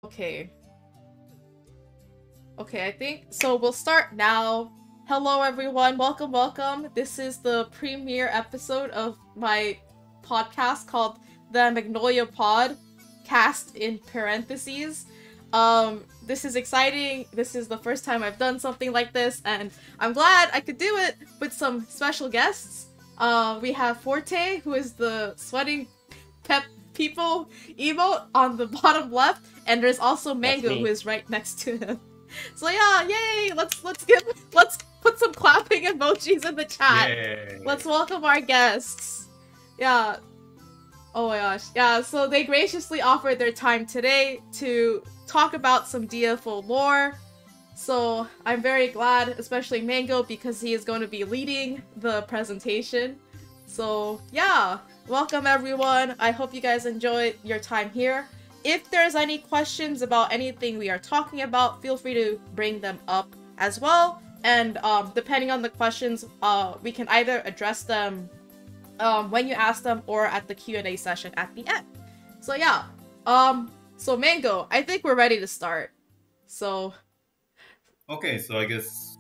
Okay. Okay, I think so. We'll start now. Hello, everyone. Welcome, welcome. This is the premiere episode of my podcast called the Magnolia Pod, cast in parentheses. This is exciting. This is the first time I've done something like this, and I'm glad I could do it with some special guests. We have Forte, who is the sweating pep people emote on the bottom left, and there's also Mango, who is right next to him. So yeah, yay! Let's put some clapping emojis in the chat. Yay. Let's welcome our guests. Yeah. Oh my gosh. Yeah, so they graciously offered their time today to talk about some DFO lore. So I'm very glad, especially Mango, because he is going to be leading the presentation. So yeah, welcome everyone. I hope you guys enjoyed your time here. If there's any questions about anything we are talking about, feel free to bring them up as well. And depending on the questions, we can either address them when you ask them or at the Q&A session at the end. So yeah, so Mango, I think we're ready to start. So... Okay, so I guess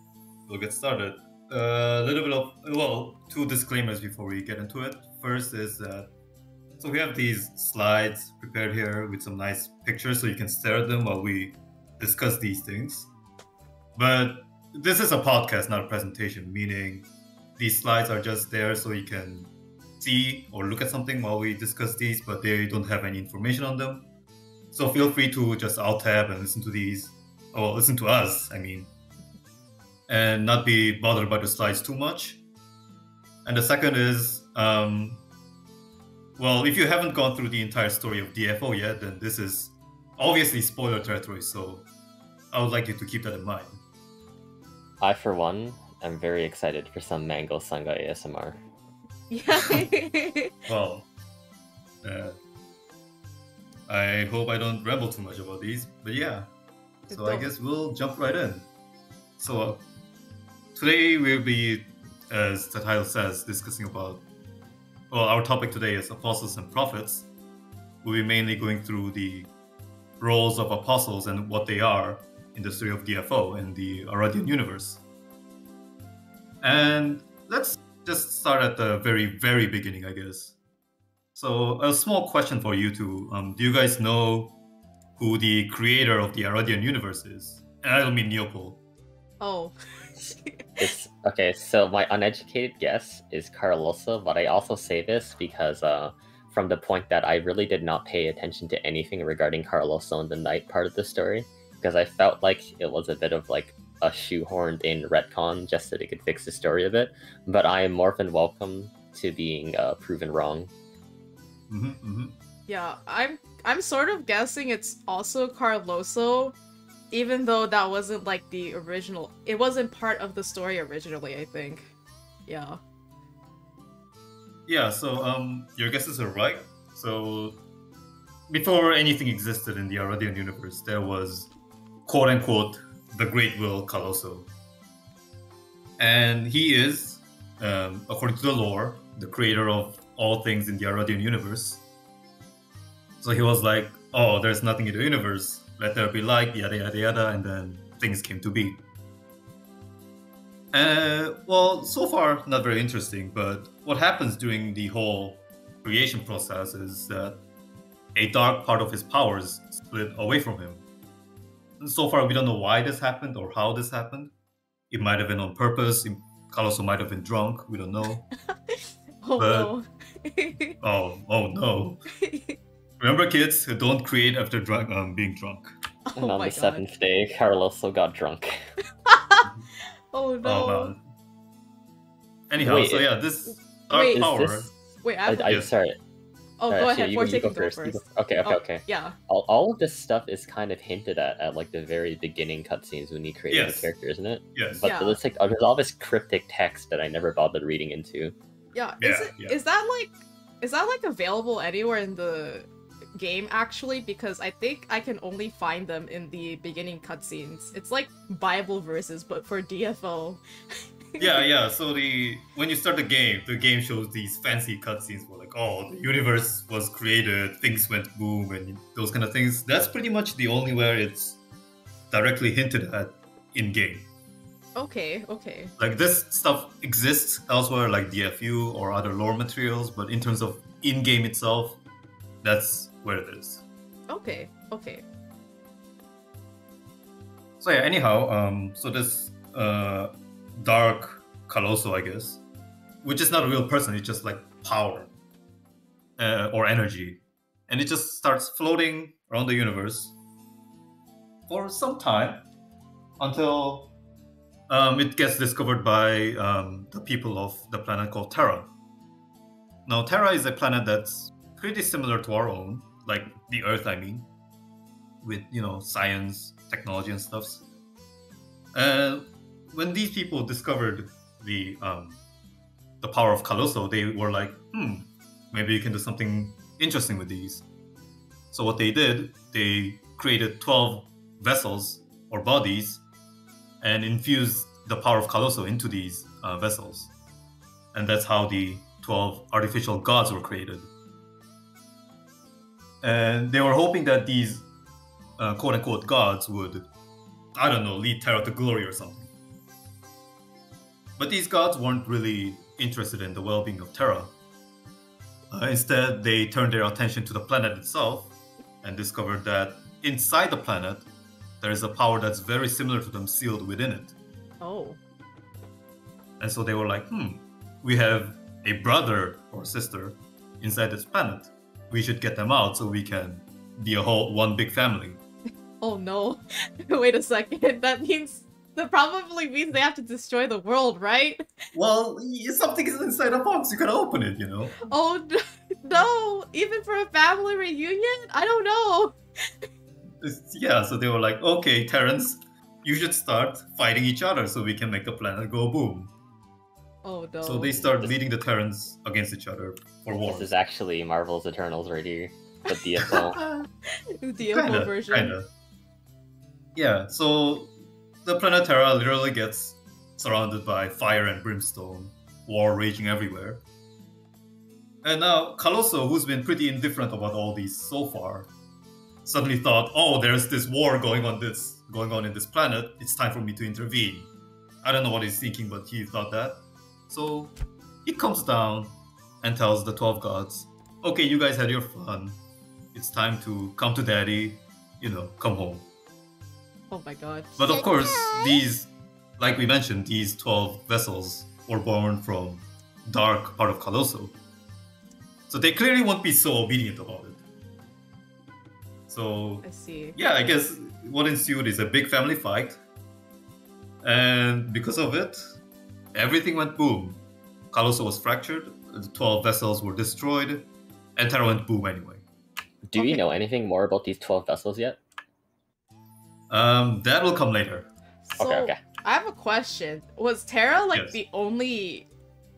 we'll get started. A little bit of, well, two disclaimers before we get into it. First is that, so we have these slides prepared here with some nice pictures so you can stare at them while we discuss these things. But this is a podcast, not a presentation, meaning these slides are just there so you can see or look at something while we discuss these, but they don't have any information on them. So feel free to just alt-tab and listen to these, or listen to us, I mean, and not be bothered by the slides too much. And the second is, well, if you haven't gone through the entire story of DFO yet, then this is obviously spoiler territory, so I would like you to keep that in mind. I, for one, am very excited for some Mango Sanga ASMR. Yeah. Well, I hope I don't ramble too much about these, but yeah. So I guess we'll jump right in. So today we'll be, as the title says, discussing about, well, our topic today is apostles and prophets. We'll be mainly going through the roles of apostles and what they are in the story of DFO and the Aradian universe. And let's just start at the very, very beginning, I guess. So a small question for you two. Do you guys know who the creator of the Aradian universe is? And I don't mean Neopol. Oh. Okay, so my uneducated guess is Carlosa, but I also say this because from the point that I really did not pay attention to anything regarding Carlosa and the Knight part of the story, because I felt like it was a bit of like a shoehorned in retcon just so they could fix the story a bit, but I am more than welcome to being proven wrong. Yeah, I'm sort of guessing it's also Carloso, even though that wasn't like the original. It wasn't part of the story originally, I think. Yeah. Yeah, so your guesses are right. So before anything existed in the Aradian universe, there was, quote unquote, the Great Will Colosso. And he is, according to the lore, the creator of all things in the Aradian universe. So he was like, oh, there's nothing in the universe, let there be light, yada yada yada, and then things came to be. Well, so far, not very interesting, but what happens during the whole creation process is that a dark part of his powers split away from him. And so far, we don't know why this happened or how this happened. It might have been on purpose, Colosso might have been drunk, we don't know. Oh no. oh no. Remember, kids, don't create after being drunk. Oh And on my the God. 7th day, Carloso got drunk. Oh no. Oh, man. Anyhow, Wait, so yeah, this dark wait, is power. Wait, Yes. Sorry. Oh, Sorry, go actually, ahead. you Forte go can go first. first. Okay. Oh, yeah. All of this stuff is kind of hinted at like the very beginning cutscenes when you create Yes. the character, isn't it? Yes. But Yeah. there's like there's all this cryptic text that I never bothered reading into. Yeah. Yeah, Is it? yeah. Is that like available anywhere in the game actually? Because I think I can only find them in the beginning cutscenes. It's like Bible verses, but for DFO. Yeah. So when you start the game shows these fancy cutscenes where like, oh, the universe was created, things went boom, and those kind of things. That's pretty much the only where it's directly hinted at in game. Okay. Like this stuff exists elsewhere, like DFU or other lore materials, but in terms of in-game itself, that's where it is. Okay. So yeah, anyhow, so this dark Colosso, I guess, which is not a real person, it's just like power or energy. And it just starts floating around the universe for some time until it gets discovered by the people of the planet called Terra. Now, Terra is a planet that's pretty similar to our own, like the Earth, I mean, with, science, technology and stuff. And when these people discovered the power of Colosso, they were like, maybe you can do something interesting with these. So what they did, they created 12 vessels or bodies and infused the power of Colosso into these vessels. And that's how the 12 artificial gods were created. And they were hoping that these quote-unquote gods would, I don't know, lead Terra to glory or something. But these gods weren't really interested in the well-being of Terra. Instead, they turned their attention to the planet itself and discovered that inside the planet, there is a power that's very similar to them sealed within it. Oh. And so they were like, we have a brother or sister inside this planet. We should get them out so we can be one big family. Oh no. Wait a second. That probably means they have to destroy the world, right? Well, if something is inside a box, you can open it, Oh no! Even for a family reunion? I don't know. Yeah, so they were like, okay, Terrans, you should start fighting each other so we can make the planet go boom. Oh no. So they start leading the Terrans against each other for war. This is actually Marvel's Eternals right here. The DFO. The DFO version. Kinda. Yeah, so the planet Terra literally gets surrounded by fire and brimstone, war raging everywhere. And now Colosso, who's been pretty indifferent about all these so far, suddenly thought, oh, there's this war going on in this planet, it's time for me to intervene. I don't know what he's thinking, but he thought that. So he comes down and tells the 12 gods, okay, you guys had your fun. It's time to come to daddy, come home. Oh my god. But of course, these, like we mentioned, these 12 vessels were born from dark part of Colosso. So they clearly won't be so obedient about it. So, I see. Yeah, I guess what ensued is a big family fight. And because of it, everything went boom. Colosso was fractured, the 12 vessels were destroyed, and Terra went boom anyway. Do we know anything more about these 12 vessels yet? That will come later. So, Okay. I have a question. Was Terra Yes. the only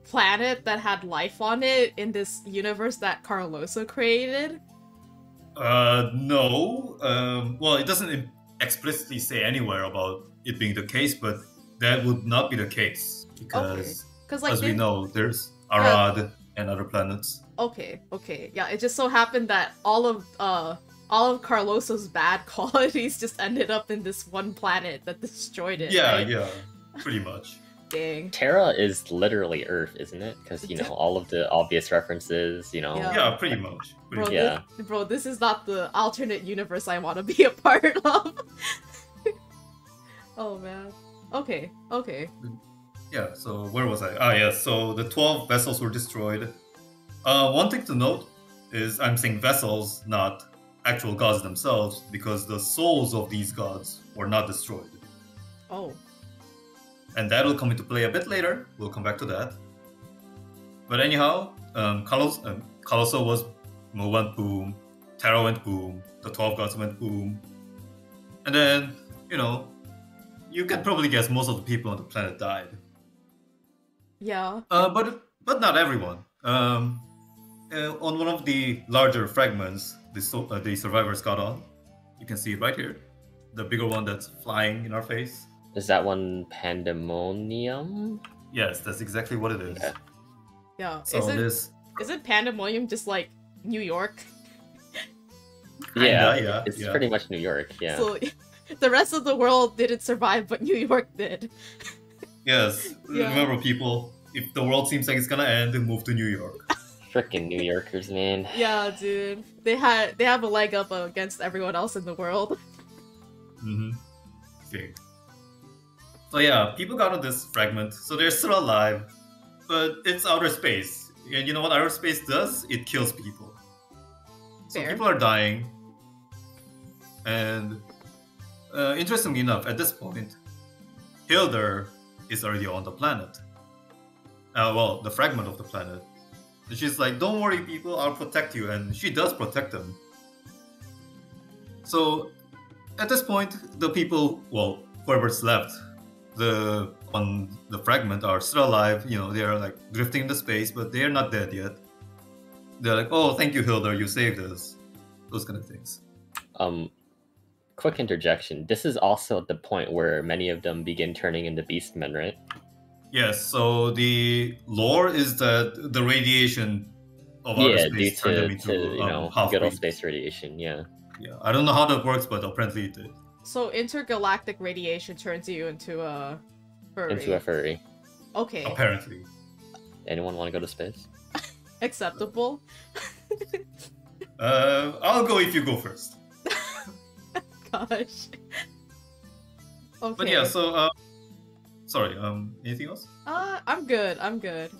planet that had life on it in this universe that Carlosa created? No. Well, it doesn't explicitly say anywhere about it being the case, but that would not be the case because, as we know, there's Arad and other planets. Okay. Yeah, it just so happened that all of Carloso's bad qualities just ended up in this one planet that destroyed it. Yeah, right? yeah, pretty much. Dang. Terra is literally Earth, isn't it? Because, all of the obvious references, Yeah, pretty much. Bro, Yeah. This is not the alternate universe I want to be a part of. Oh man. Okay. Yeah, so where was I? Yeah, so the 12 vessels were destroyed. One thing to note is I'm saying vessels, not actual gods themselves, because the souls of these gods were not destroyed. Oh. And that will come into play a bit later. We'll come back to that. But anyhow, Colosso went boom, Terra went boom, the 12 gods went boom. And then, you can probably guess most of the people on the planet died. Yeah. But not everyone. On one of the larger fragments, the survivors got on. You can see it right here. The bigger one that's flying in our face. Is that one Pandemonium? Yes, that's exactly what it is. Okay. Yeah. So Isn't Pandemonium just like New York? Yeah, yeah, it's yeah. pretty much New York. Yeah. So the rest of the world didn't survive, but New York did. Yes. Yeah. Remember, people, if the world seems like it's gonna end, then move to New York. Frickin' New Yorkers, man. Yeah, dude. They have a leg up against everyone else in the world. Mm-hmm. Okay. So yeah, people got on this fragment, so they're still alive, but it's outer space. And you know what outer space does? It kills people. So Fair. people are dying. And interestingly enough, at this point, Hildur is already on the planet. Well, the fragment of the planet. And she's like, don't worry, people, I'll protect you. And she does protect them. So, at this point, the people, well, whoever's left, on the fragment are still alive. You know, they are like drifting into space, but they are not dead yet. They're like, oh, thank you, Hildur, you saved us. Those kind of things. Quick interjection. This is also the point where many of them begin turning into beastmen, right? Yes, so the lore is that the radiation of outer Yeah, space turned them due into to good old half-breeds. space radiation. Yeah. Yeah, I don't know how that works, but apparently it did. So intergalactic radiation turns you into a furry. Into a furry. Okay. Apparently. Anyone want to go to space? Acceptable. I'll go if you go first. Gosh. Okay. But yeah, so sorry, anything else? I'm good. I'm good.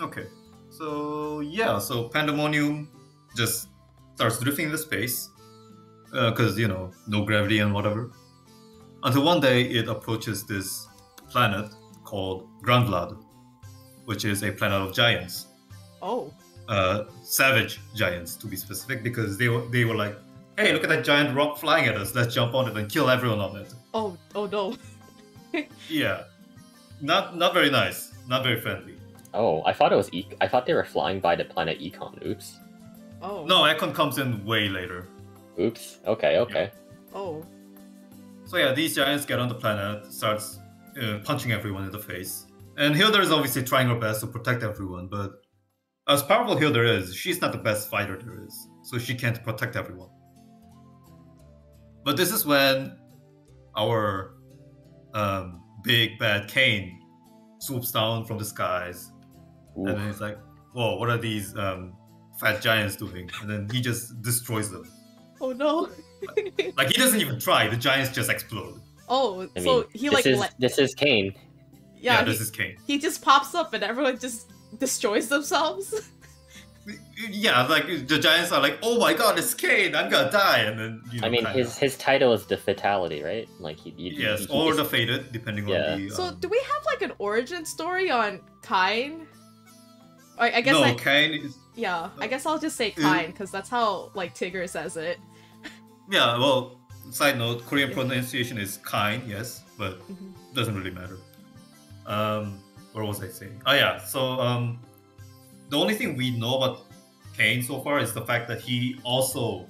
Okay. So yeah, so Pandemonium just starts drifting into space. Because, you know, no gravity and whatever. Until one day it approaches this planet called Grandblad, which is a planet of giants. Oh. Savage giants, to be specific, because they were like, hey, look at that giant rock flying at us. Let's jump on it and kill everyone on it. Oh no. Yeah. Not very nice. Not very friendly. Oh, I thought it was I thought they were flying by the planet Econ. Oops. Oh. No, Econ comes in way later. Oops. Okay. Okay. Oh. So yeah, these giants get on the planet, starts punching everyone in the face. And Hildur is obviously trying her best to protect everyone, but as powerful Hildur is, she's not the best fighter there is. So she can't protect everyone. But this is when our big bad Kane swoops down from the skies. Ooh. And then he's like, whoa, what are these fat giants doing? And then he just destroys them. Oh no. Like, he doesn't even try, the giants just explode. Oh, I so mean, he like this is Kane. yeah, This is Kane. he just pops up and everyone just destroys themselves. Yeah, like the giants are like, oh my god, it's Kane, I'm gonna die, and then I mean, his title is the Fatality, right? Like yes, or the Fated, depending on the. So do we have like an origin story on Kine? I guess no, Kane is. Yeah, I guess I'll just say Kine because that's how like Tigger says it. Yeah, well, side note, Korean pronunciation is Kine, yes, but doesn't really matter. What was I saying? Oh yeah, so the only thing we know about Kane so far is the fact that he also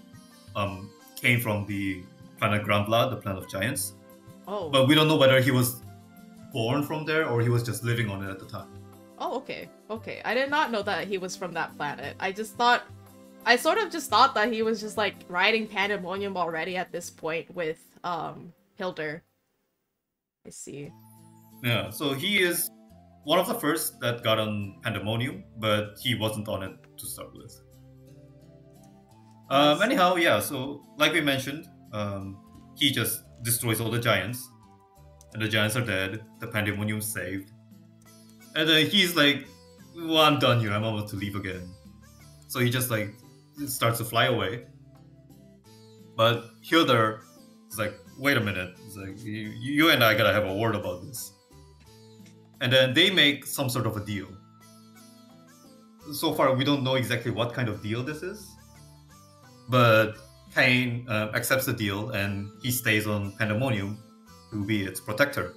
came from the planet Grandblad, the planet of giants. Oh. But we don't know whether he was born from there or he was just living on it at the time. Oh, okay. Okay. I did not know that he was from that planet. I sort of just thought that he was just like riding Pandemonium already at this point with Hildur. I see. Yeah, so he is one of the first that got on Pandemonium, but he wasn't on it to start with. Anyhow, yeah, so like we mentioned, he just destroys all the giants, and the giants are dead, the Pandemonium's saved. And then he's like, well, I'm done here, I'm about to leave again. So he just like starts to fly away. But Hildur is like, wait a minute, it's like, you and I gotta have a word about this. And then they make some sort of a deal. So far, we don't know exactly what kind of deal this is. But Kane accepts the deal and he stays on Pandemonium to be its protector.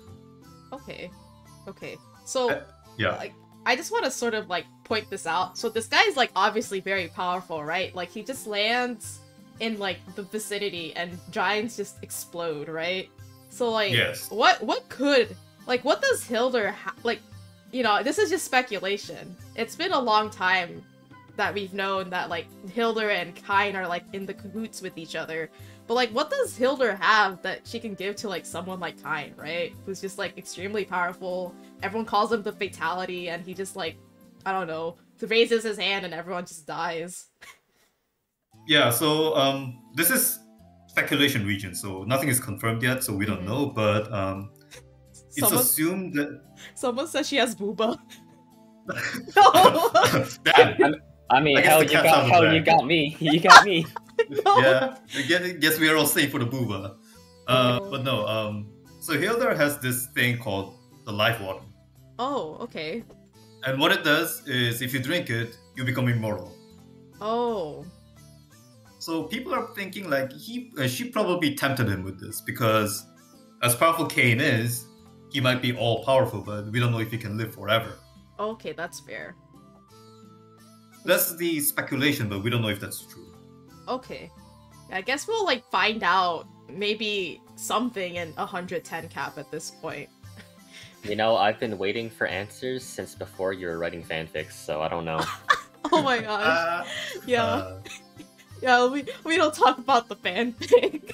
Okay. Okay. So, yeah. Like, I just want to sort of like point this out. So this guy's like obviously very powerful, right? Like he just lands in like the vicinity and giants just explode, right? So like, yes. what could Like, what does Hildur like? You know, this is just speculation. It's been a long time that we've known that like Hildur and Kain are like in the cahoots with each other. But like, what does Hildur have that she can give to like someone like Kain, right? Who's just like extremely powerful. Everyone calls him the Fatality, and he just like, I don't know, raises his hand and everyone just dies. Yeah, so this is speculation region, so nothing is confirmed yet, so we don't know, but it's assumed that... Someone says she has booba. No! Damn. I mean, hell, you got me. You got me. No. Yeah, I guess we are all safe for the booba. But no, so Hildur has this thing called the life water. Oh, okay. And what it does is, if you drink it, you become immortal. Oh. So people are thinking like she probably tempted him with this, because as powerful Kain is, he might be all powerful, but we don't know if he can live forever. Okay, that's fair. That's the speculation, but we don't know if that's true. Okay. I guess we'll like find out maybe something in 110 cap at this point. You know, I've been waiting for answers since before you were writing fanfics, so I don't know. Oh my gosh. Yeah. Yeah, we don't talk about the fanfic.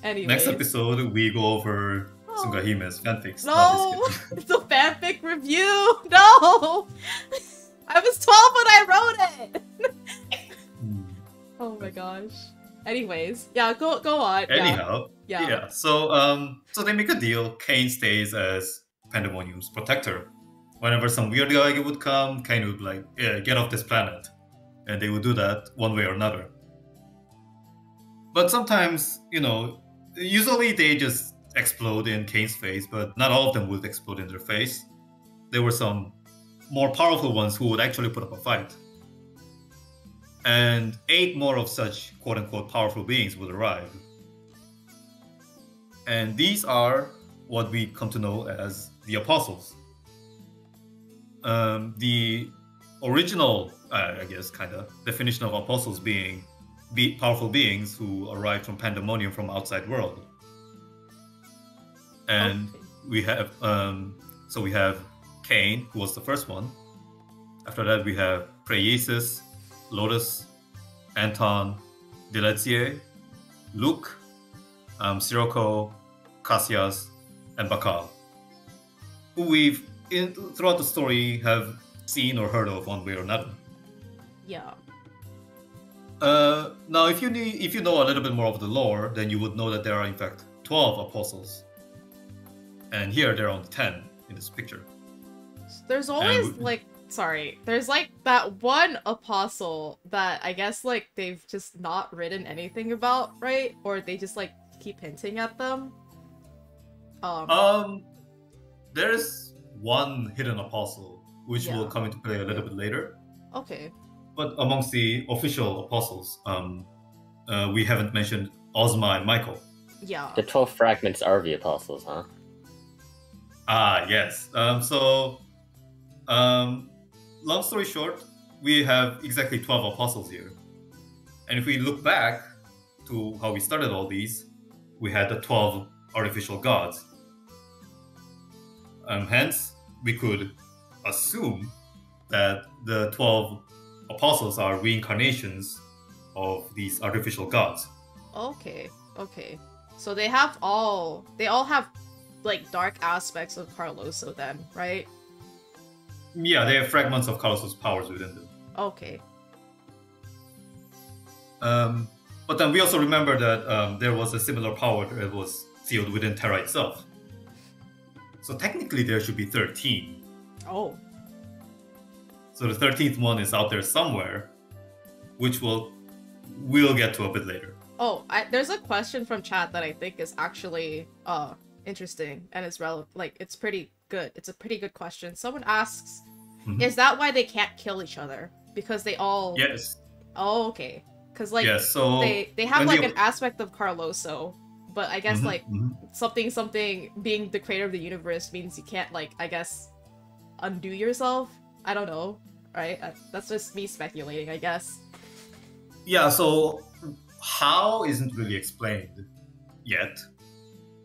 Anyway. Next episode, we go over Sungahime's fanfics. No! It's a fanfic review! No! I was 12 when I wrote it! Oh my gosh. Anyways, yeah, go on. Anyhow, yeah. So they make a deal. Kain stays as Pandemonium's protector. Whenever some weird guy would come, Kain would be like, yeah, get off this planet. And they would do that one way or another. But sometimes, you know, usually they just explode in Kain's face, but not all of them would explode in their face. There were some more powerful ones who would actually put up a fight. And 8 more of such quote-unquote powerful beings would arrive. And these are what we come to know as the Apostles. The original, I guess, kind of definition of Apostles being powerful beings who arrived from Pandemonium from outside world. And we have, so we have Kain, who was the first one. After that, we have Preyesus, Lotus, Anton, Delezier, Luke, Sirocco, Cassius, and Bakal, who we've throughout the story have seen or heard of one way or another. Yeah. Now, if you know a little bit more of the lore, then you would know that there are in fact 12 apostles, and here there are only 10 in this picture. There's always there's like that one apostle that I guess like they've just not written anything about, right? Or they just like keep hinting at them. There's one hidden apostle which will come into play a little bit later. Okay. But amongst the official apostles, we haven't mentioned Ozma and Michael. Yeah. The 12 fragments are the apostles, huh? Ah, yes. Long story short, we have exactly 12 apostles here. And if we look back to how we started all these, we had the 12 artificial gods. Hence, we could assume that the 12 apostles are reincarnations of these artificial gods. Okay. So they all have like dark aspects of Carloso then, right? Yeah, they have fragments of Carlos's powers within them. Okay. But then we also remember that there was a similar power that was sealed within Terra itself. So technically there should be 13. Oh. So the 13th one is out there somewhere, which we'll get to a bit later. Oh, there's a question from chat that I think is actually interesting and it's relevant. Like, it's pretty good. It's a pretty good question. Someone asks, is that why they can't kill each other? Because they all... Yes. Oh, okay. Because, like, so they have, like, an aspect of Carloso, but I guess, something being the creator of the universe means you can't, like, I guess, undo yourself? I don't know, right? That's just me speculating, I guess. Yeah, so how isn't really explained yet.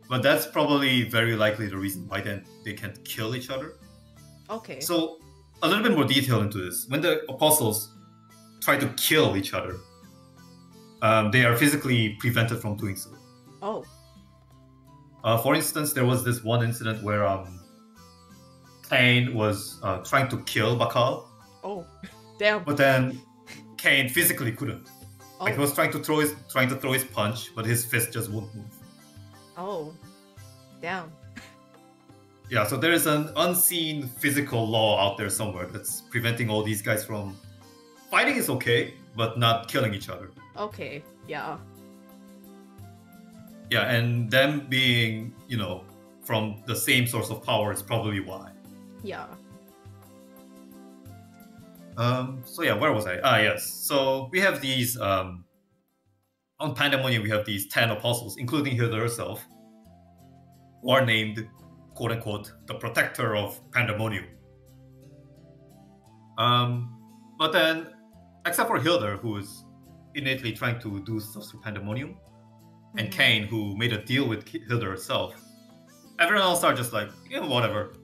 but that's probably very likely the reason why then they can't kill each other. Okay. So a little bit more detail into this. When the apostles try to kill each other, they are physically prevented from doing so. Oh. For instance, there was this one incident where Cain was trying to kill Bakal. Oh, damn. But then Cain physically couldn't. Oh. Like he was trying to throw his punch, but his fist just won't move. Oh, damn. Yeah, so there is an unseen physical law out there somewhere that's preventing all these guys from fighting is okay, but not killing each other. Okay, yeah. Yeah, and them being, from the same source of power is probably why. Yeah. So yeah, where was I? Yes. So we have these on Pandemonium. We have these 10 apostles, including Hilda herself, who are named, quote unquote, the protector of Pandemonium. But then, except for Hilda, who is innately trying to do stuff through Pandemonium, and Cain, who made a deal with Hilda herself, everyone else are just like, whatever,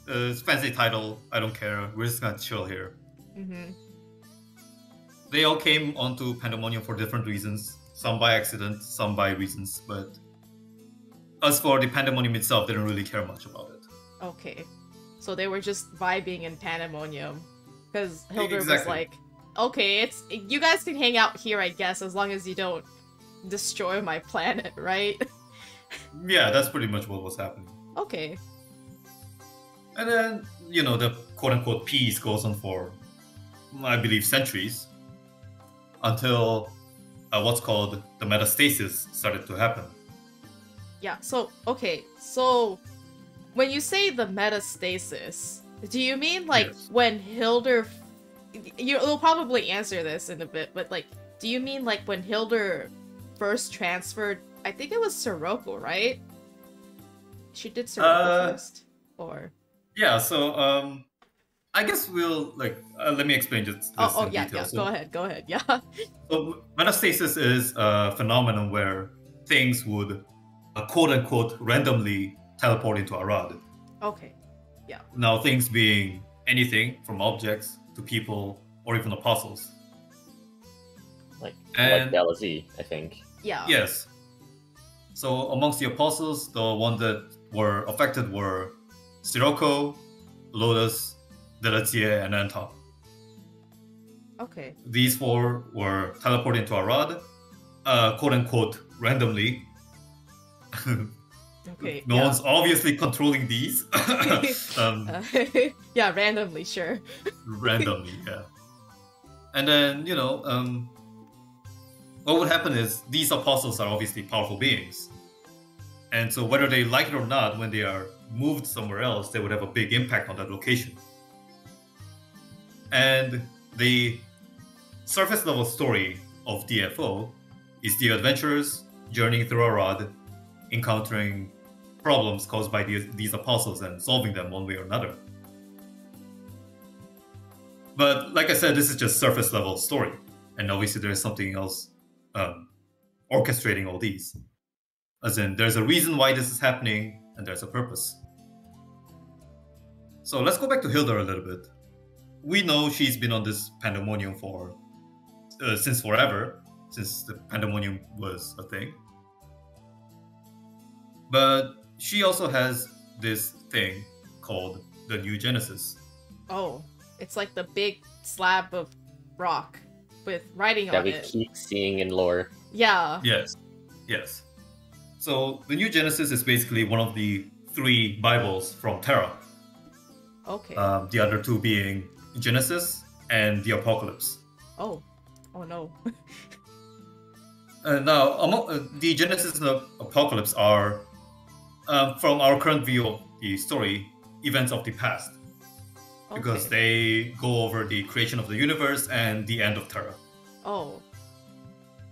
it's fancy title, I don't care, we're just gonna chill here. Mm-hmm. They all came onto Pandemonium for different reasons, some by accident, some by reasons, but as for the Pandemonium itself, they didn't really care much about it. Okay. So they were just vibing in Pandemonium. Because Hilda was Exactly. like, okay, you guys can hang out here, I guess, as long as you don't destroy my planet, right? Yeah, that's pretty much what was happening. Okay. And then, the quote-unquote peace goes on for, I believe, centuries, until what's called the metastasis started to happen. Yeah, so, okay, so when you say the metastasis, do you mean, like, Yes. when Hilda... You'll probably answer this in a bit, but, like, do you mean, like, when Hilda first transferred... I think it was Sirocco, right? She did Sirocco first? Or... Yeah, so, I guess we'll, let me explain just this in yeah, detail. yeah, So, go ahead, yeah. So metastasis is a phenomenon where things would, quote-unquote, randomly teleport into Arad. Okay, yeah. Now, things being anything from objects to people or even apostles. Like And- Dalazzi, I think. Yeah. Yes. So amongst the apostles, the ones that were affected were Sirocco, Lotus, Delazier, and Anton. Okay. These four were teleported into Arad, quote-unquote, randomly. Okay. No yeah. one's obviously controlling these. Yeah, randomly, sure. Randomly, yeah. And then, what would happen is these apostles are obviously powerful beings. And so whether they like it or not, when they are moved somewhere else, they would have a big impact on that location. And the surface level story of DFO is the adventurers journeying through Arad, encountering problems caused by these apostles and solving them one way or another. But like I said, this is just surface level story. And obviously there's something else orchestrating all these. As in, there's a reason why this is happening, and there's a purpose. So let's go back to Hilda a little bit. We know she's been on this Pandemonium for since forever, since the Pandemonium was a thing. But she also has this thing called the New Genesis. Oh, it's like the big slab of rock with writing That on we it. keep seeing in lore. Yeah. Yes. So the New Genesis is basically one of the 3 Bibles from Terra. Okay. The other 2 being Genesis and the Apocalypse. Oh no. Now, among the Genesis and the Apocalypse are, from our current view of the story, events of the past. Because Okay. they go over the creation of the universe and the end of Terra. Oh.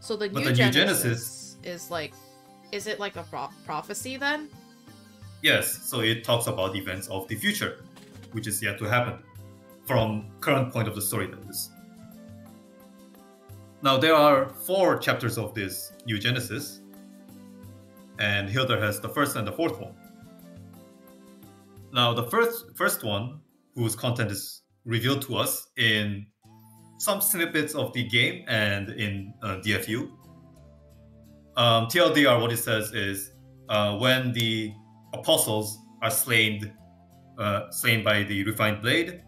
So the But new the New Genesis is like, is it like a prophecy then? Yes, so it talks about events of the future, which is yet to happen, from current point of the story, that is. Now, there are 4 chapters of this New Genesis. and Hilda has the first and the fourth one. Now, the first one, whose content is revealed to us in some snippets of the game and in DFU. TLDR, what it says is when the apostles are slain by the refined blade,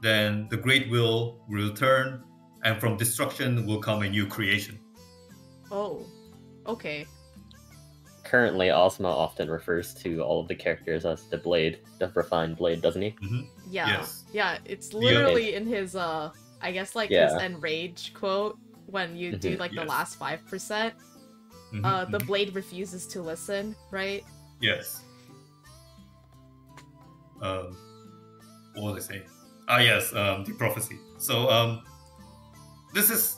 then the great will return, and from destruction will come a new creation. Oh, okay. Currently, Ozma often refers to all of the characters as the blade, the refined blade, doesn't he? Mm-hmm. Yeah. Yes. Yeah, it's literally in his I guess like his enrage quote when you do like the last 5%. The blade refuses to listen, right? Yes. What was I saying? Yes, the prophecy. So this is,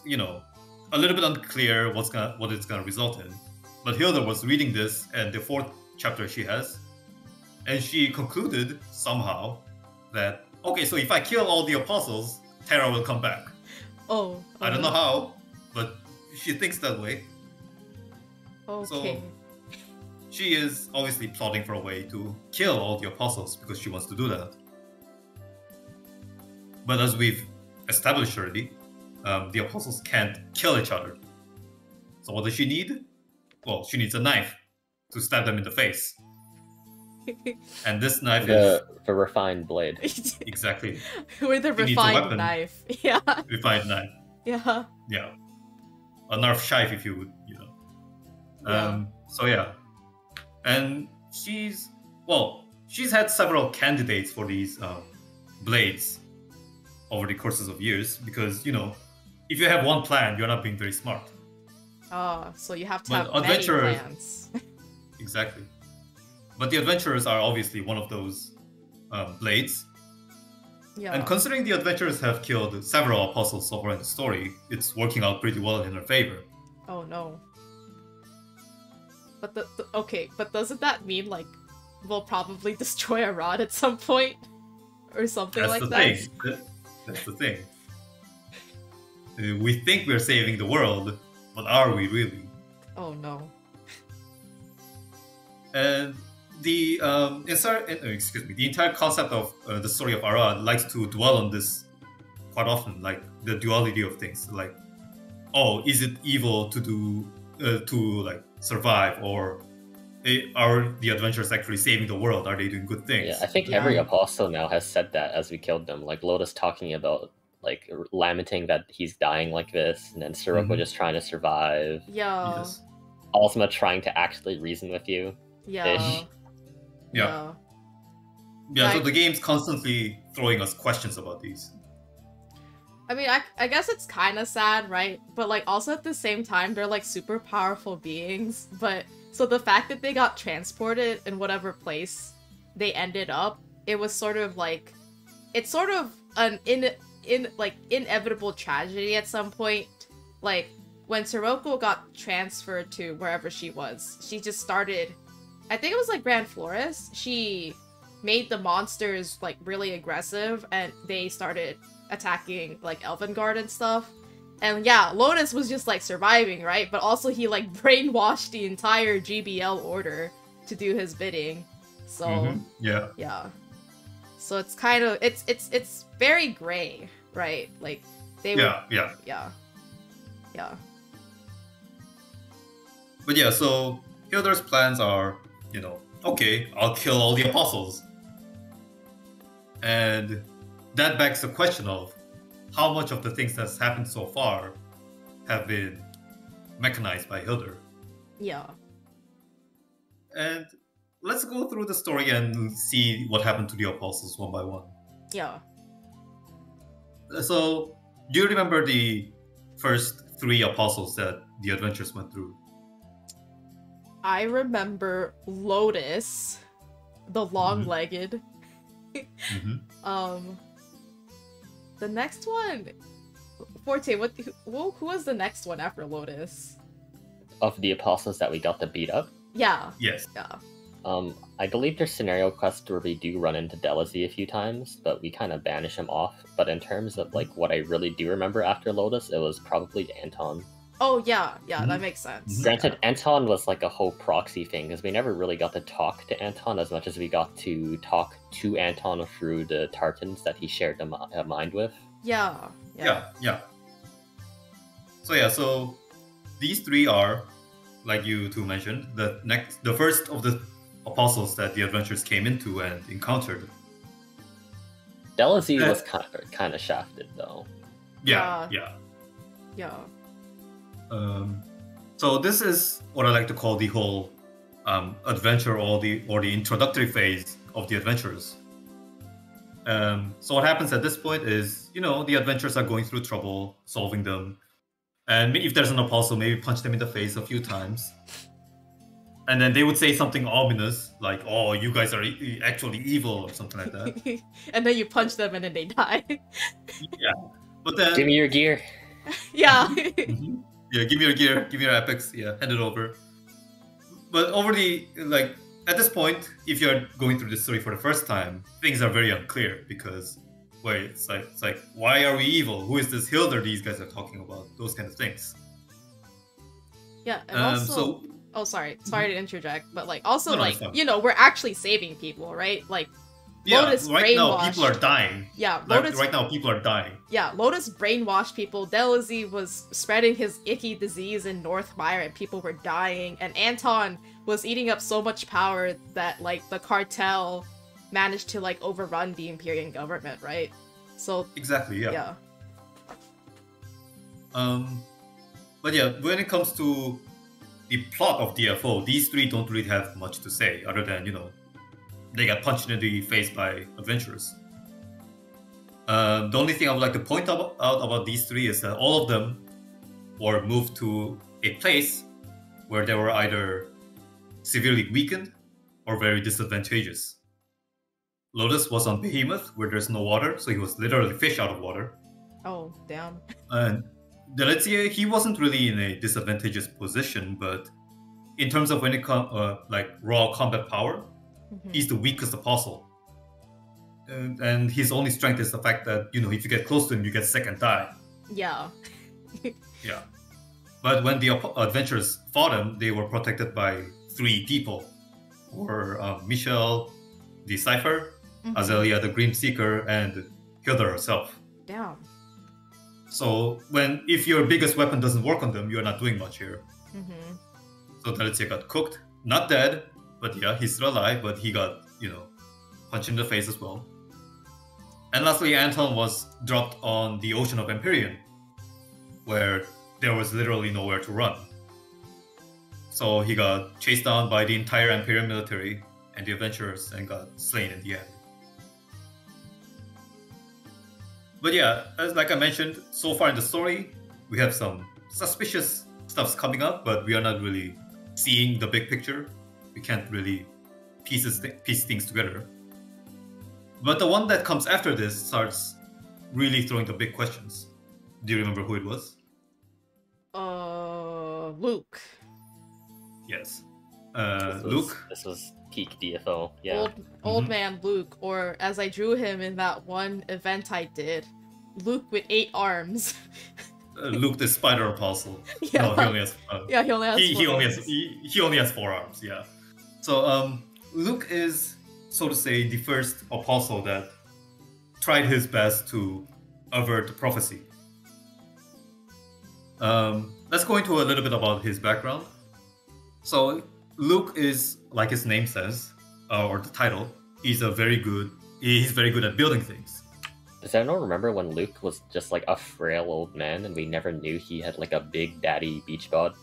a little bit unclear what it's gonna result in. But Hilda was reading this and the fourth chapter she has, and she concluded somehow that, okay, so if I kill all the apostles, Terra will come back. Oh. I don't know how, but she thinks that way. Okay. So she is obviously plotting for a way to kill all the apostles because she wants to do that. But as we've established already, the apostles can't kill each other. So what does she need? Well, she needs a knife to stab them in the face. And this knife is... The refined blade. Exactly. With the refined knife. Yeah. Refined knife. Yeah. Yeah. A Nerf shife, if you would, So yeah. And she's had several candidates for these blades over the courses of years because, if you have one plan, you're not being very smart. Oh, so you have to have many plans. Exactly. But the adventurers are obviously one of those blades. Yeah. And considering the adventurers have killed several apostles so far in the story, it's working out pretty well in her favor. Oh no. But but doesn't that mean like we'll probably destroy Arad at some point? Or something like that? That's the thing. We think we're saving the world, but are we really? Oh no. And the entire concept of the story of Arad likes to dwell on this quite often, like the duality of things. Like, oh, is it evil to do survive, or are the adventurers actually saving the world? Are they doing good things? Yeah, I think every apostle now has said that as we killed them. Like Lotus talking about like lamenting that he's dying like this, and then Sirocco just trying to survive. Yeah. Yes. Ozma trying to actually reason with you. Yeah. Yeah. So the game's constantly throwing us questions about these. I mean, I guess it's kind of sad, right? But like also at the same time, they're like super powerful beings. But so the fact that they got transported in whatever place they ended up, it was sort of like, it's sort of an inevitable tragedy at some point. Like when Sirocco got transferred to wherever she was, she just started, I think it was like Grand Flores. She made the monsters like really aggressive and they started attacking like Elvengard and stuff. And yeah, Lotus was just like surviving, right? But also he like brainwashed the entire GBL order to do his bidding. So yeah. So it's kind of it's very gray, right? Like they yeah. But yeah, so Hilda's plans are, okay, I'll kill all the apostles. And that begs the question of how much of the things that's happened so far have been mechanized by Hilda. Yeah. And let's go through the story and see what happened to the apostles one by one. Yeah. So, do you remember the first 3 apostles that the adventurers went through? I remember Lotus, the long-legged. The next one, Forte. Who was the next one after Lotus? Of the apostles that we got to beat up? Yeah. Yes. Yeah. I believe there's scenario quests where we do run into Delazy a few times, but we kind of banish him off. But in terms of like what I really do remember after Lotus, it was probably Anton. Oh yeah, yeah, that Mhm. makes sense. Granted, Anton was like a whole proxy thing because we never really got to talk to Anton as much as we got to talk to Anton through the Tartans that he shared a mind with. Yeah. Yeah. So yeah, so these three are, like you two mentioned, the first of the apostles that the adventurers came into and encountered. Delazy was kind of shafted though. Yeah. So this is what I like to call the whole adventure or the introductory phase of the adventurers. So what happens at this point is, the adventurers are going through trouble, solving them, and if there's an apostle, maybe punch them in the face a few times, and then they would say something ominous like, "Oh, you guys are actually evil" or something like that. And then you punch them and then they die. Yeah, but then Give me your gear. Yeah. Mhm. Yeah, give me your gear, give me your epics, yeah, hand it over. But at this point, if you're going through this story for the first time, things are very unclear because, it's like, why are we evil? Who is this Hilder these guys are talking about? Those kind of things. Yeah, and also... Oh, sorry to interject, but also we're actually saving people, right? Lotus right now brainwashed. people are dying. Yeah, right now people are dying. Yeah, Lotus brainwashed people. Delazy was spreading his icky disease in Northmire and people were dying. And Anton was eating up so much power that, the cartel managed to, overrun the Imperial government, right? So... Exactly, yeah. Yeah. But yeah, when it comes to the plot of DFO, these three don't really have much to say other than, they got punched in the face by adventurers. The only thing I would like to point out about these three is that all of them were moved to a place where they were either severely weakened or very disadvantageous. Lotus was on Behemoth, where there's no water, so he was literally fish out of water. Oh, damn. And Delazier, he wasn't really in a disadvantageous position, but in terms of when it comes raw combat power, he's the weakest apostle. And his only strength is the fact that, if you get close to him, you get sick and die. Yeah. Yeah. But when the adventurers fought him, they were protected by three people. Or Michelle, the Cypher, Azelia, the Grim Seeker, and Hilda herself. Damn. So if your biggest weapon doesn't work on them, you're not doing much here. So Delazier got cooked. Not dead, but yeah, he's still alive, but he got, punched in the face as well. And lastly, Anton was dropped on the Ocean of Empyrean, where there was literally nowhere to run. So he got chased down by the entire Empyrean military and the adventurers and got slain in the end. But yeah, as I mentioned, so far in the story, we have some suspicious stuffs coming up, but we are not really seeing the big picture. We can't really piece things together. But the one that comes after this starts really throwing the big questions. Do you remember who it was? Luke. Yes. Luke? This was peak DFO, yeah. Old man Luke, or as I drew him in that one event I did, Luke with 8 arms. Luke the spider apostle. Yeah. No, he only has. He only has 4 arms. He only has 4 arms. Yeah. So Luke is, so to say, the first apostle that tried his best to avert the prophecy. Let's go into a little bit about his background. So Luke is, like his name says, or the title, he's very good at building things. Does anyone remember when Luke was just a frail old man and we never knew he had a big daddy beach bod?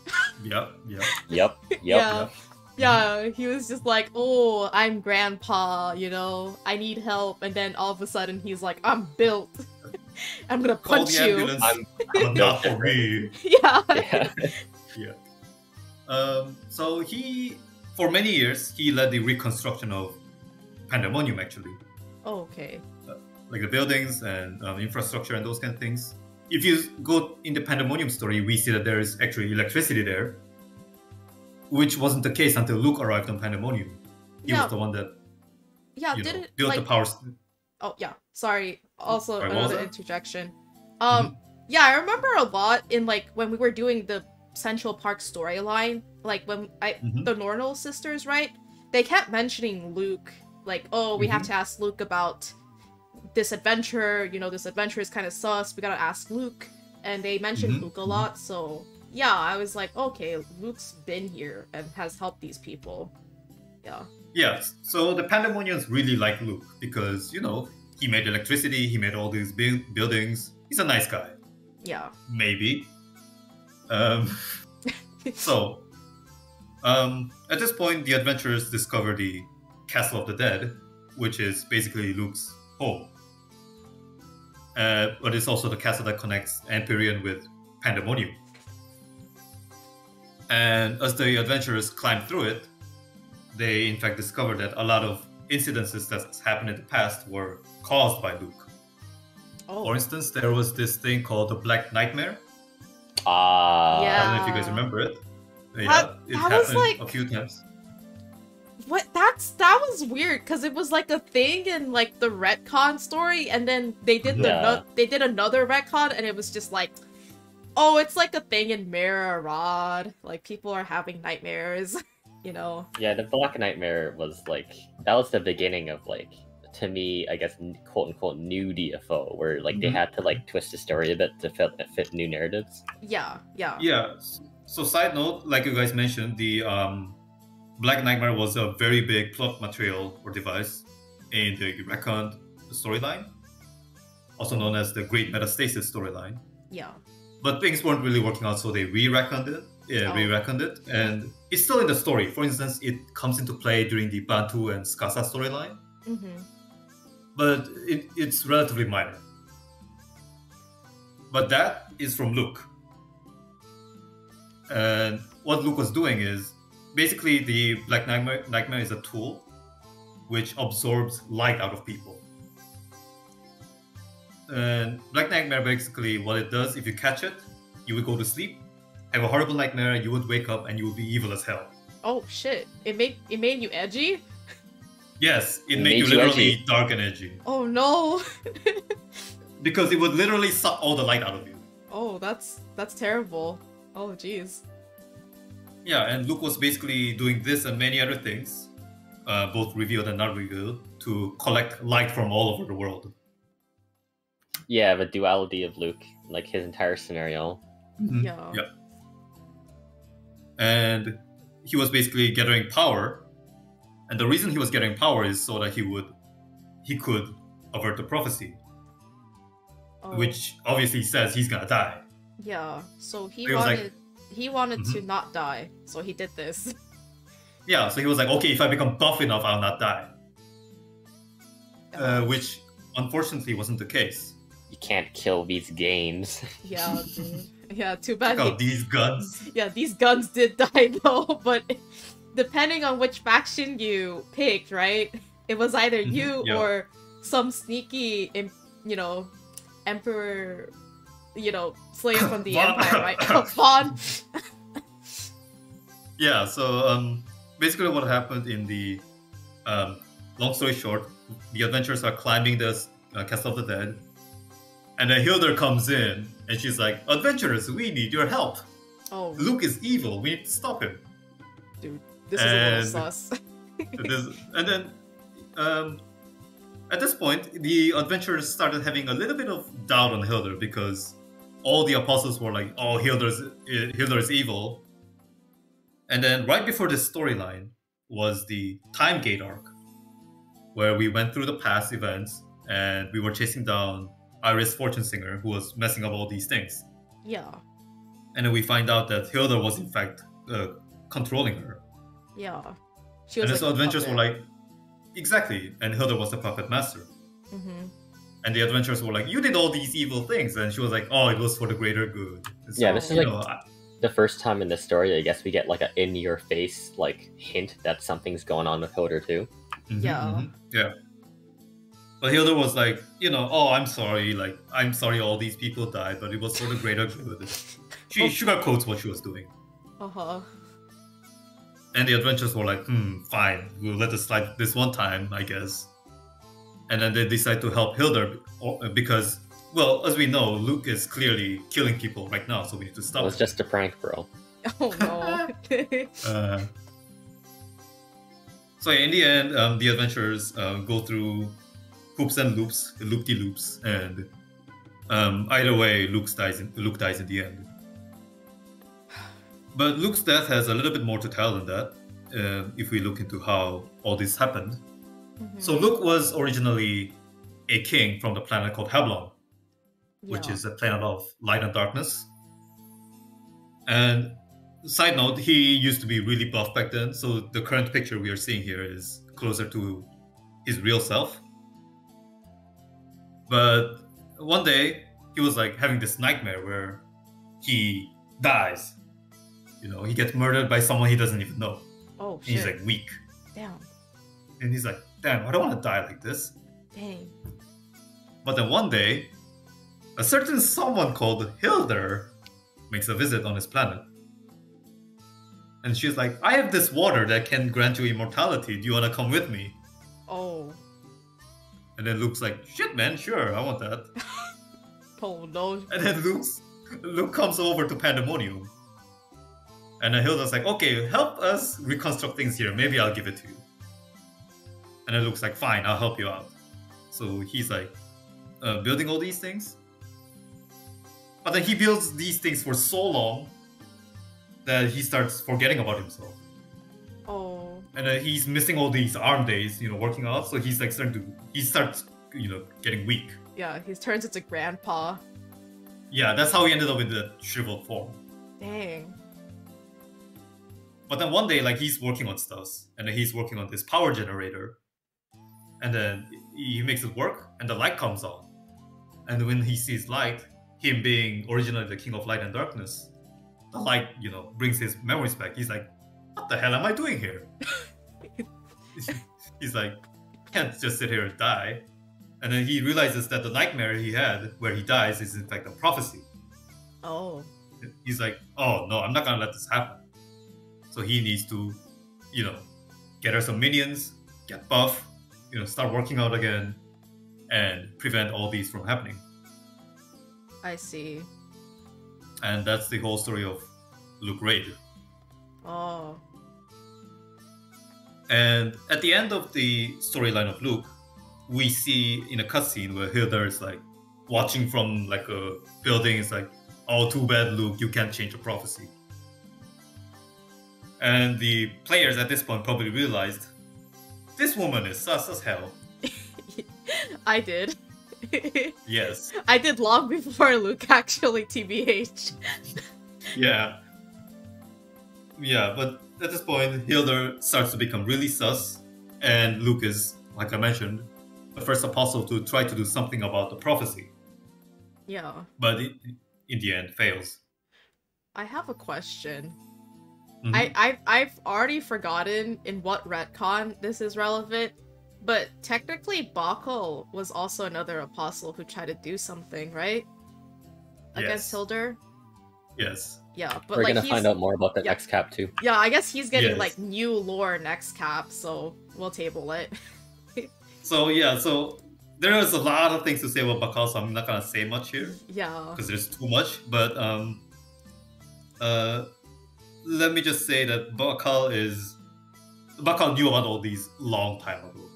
Yep. Yeah, he was just like, oh, I'm grandpa, I need help. And then all of a sudden he's like, I'm built. I'm gonna punch you. I'm not for me. Yeah. So for many years, he led the reconstruction of Pandemonium, actually. Oh, okay. The buildings and infrastructure and those kind of things. If you go in the Pandemonium story, we see that there is actually electricity there, which wasn't the case until Luke arrived on Pandemonium. He was the one that built the power. Oh, yeah. Sorry. Also, Sorry, another interjection. Yeah, I remember a lot in like when we were doing the Central Park storyline, like when the Nornal sisters, right? They kept mentioning Luke, like, oh, we have to ask Luke about this adventure, you know, this adventure is kind of sus, we gotta ask Luke. And they mentioned Luke a lot, so yeah, I was like, okay, Luke's been here and has helped these people. Yeah. Yes, so the Pandemonians really like Luke because, you know, he made electricity, he made all these buildings. He's a nice guy. Yeah. Maybe. So, at this point, the adventurers discover the Castle of the Dead, which is basically Luke's home. But it's also the castle that connects Empyrean with Pandemonium. And as the adventurers climb through it, they in fact discover that a lot of incidences that happened in the past were caused by Luke. Oh. For instance, there was this thing called the Black Nightmare. Yeah. I don't know if you guys remember it. Yeah, it happened like... a few times. What? That was weird because it was like a thing in like the retcon story, and then they did they did another retcon, and it was just like, oh, it's like a thing in Mirror Arad. Like people are having nightmares, you know. Yeah, the Black Nightmare was like that was the beginning of like, to me, I guess, quote unquote new DFO, where like they had to like twist the story a bit to fit new narratives. Yeah. Yeah. So side note, like you guys mentioned, the Black Nightmare was a very big plot material or device in the Reckoned storyline, also known as the Great Metastasis storyline. Yeah. But things weren't really working out, so they re-reckoned it. Yeah, re-reckoned it, and it's still in the story. For instance, it comes into play during the Bantu and Skasa storyline. But it's relatively minor. But that is from Luke. And what Luke was doing is, basically the Black Nightmare is a tool which absorbs light out of people. And Black Nightmare, basically what it does, if you catch it, you would go to sleep, have a horrible nightmare, you would wake up and you would be evil as hell. Oh shit. It made you edgy? Yes, it made you literally edgy. Dark and edgy. Oh no. Because it would literally suck all the light out of you. Oh, that's terrible. Oh jeez. Yeah, and Luke was basically doing this and many other things, both revealed and not revealed, to collect light from all over the world. Yeah, the duality of Luke, like his entire scenario. Yeah. And he was basically gathering power, and the reason he was getting power is so that he could avert the prophecy, which obviously says he's gonna die. Yeah, so he was wanted to not die, so he did this. Yeah, so he was like, okay, if I become buff enough, I'll not die. Which unfortunately wasn't the case. You can't kill these games. Yeah, dude. Yeah, too bad. Check out these guns. Yeah, these guns did die though, but depending on which faction you picked, right? It was either you or some sneaky, emperor, slave from the empire, right? Vaughn. Yeah, so basically what happened in the long story short, the adventurers are climbing this Castle of the Dead, and then Hilda comes in and she's like, adventurers, we need your help. Oh, Luke is evil, we need to stop him. Dude, this is a little sus. And then at this point, the adventurers started having a little bit of doubt on Hilda because all the apostles were like, oh, Hilda's evil. And then right before this storyline was the Time Gate arc, where we went through the past events and we were chasing down Iris Fortune Singer, who was messing up all these things. Yeah. And then we find out that Hilda was in fact controlling her. Yeah. She was and so adventurers were like, exactly. And Hilda was the puppet master. And the adventurers were like, you did all these evil things. And she was like, oh, it was for the greater good. So, yeah, this is like the first time in the story, I guess, we get like a in-your-face like hint that something's going on with Hilda too. Yeah. But Hilda was like, oh, I'm sorry. Like, I'm sorry all these people died, but it was for the greater good. She sugarcoats what she was doing. And the adventurers were like, fine, we'll let it slide this one time, I guess. And then they decide to help Hilda because, well, as we know, Luke is clearly killing people right now, so we need to It stop was it. just a prank, bro. Oh no. So in the end, the adventurers go through hoops and loops, loop-de-loops, and either way, Luke dies in the end. But Luke's death has a little bit more to tell than that, if we look into how all this happened. So Luke was originally a king from the planet called Heblon, which is a planet of light and darkness. And side note, he used to be really buff back then, so the current picture we are seeing here is closer to his real self. But one day, he was like having this nightmare where he dies. You know, he gets murdered by someone he doesn't even know. Oh shit. And he's like weak. Damn. And he's like, damn, I don't want to die like this. Dang. But then one day, a certain someone called Hilder makes a visit on his planet. And she's like, I have this water that can grant you immortality. Do you want to come with me? Oh. And then Luke's like, shit, man, sure, I want that. Oh no. And then Luke comes over to Pandemonium. And then Hilda's like, okay, help us reconstruct things here. Maybe I'll give it to you. And then Luke's like, fine, I'll help you out. So he's like building all these things. But then he builds these things for so long that he starts forgetting about himself. Oh. And then he's missing all these arm days, you know, working out. So he's like he starts, you know, getting weak. Yeah, he turns into grandpa. Yeah, that's how he ended up in the shriveled form. Dang. But then one day, like, he's working on stuff, and then he's working on this power generator, and then he makes it work, and the light comes on. And when he sees light, him being originally the king of light and darkness, the light, you know, brings his memories back. He's like, what the hell am I doing here? He's like, can't just sit here and die. And then he realizes that the nightmare he had, where he dies, is in fact a prophecy. Oh. He's like, oh no, I'm not gonna let this happen. So he needs to, you know, get her some minions, get buff, you know, start working out again, and prevent all these from happening. I see. And that's the whole story of Luke Raid. Oh. And at the end of the storyline of Luke, we see in a cutscene where Hilda is like watching from like a building. It's like, oh, too bad, Luke, you can't change the prophecy. And the players at this point probably realized, this woman is sus as hell. I did. Yes. I did long before Luke, actually, TBH. Yeah. Yeah, but at this point, Hilda starts to become really sus, and Luke is, like I mentioned, the first apostle to try to do something about the prophecy. Yeah. But it, in the end, fails. I have a question. Mhm. I've already forgotten in what retcon this is relevant, but technically Bakul was also another apostle who tried to do something, right? Against Yes. Hilder? Yes. Yeah, but We're like gonna find out more about the next cap too. Yeah, I guess he's getting Yes. like new lore next cap, so we'll table it. So yeah, so there is a lot of things to say about Bakal, so I'm not gonna say much here Yeah. because there's too much. But let me just say that Bakal knew about all these long time ago.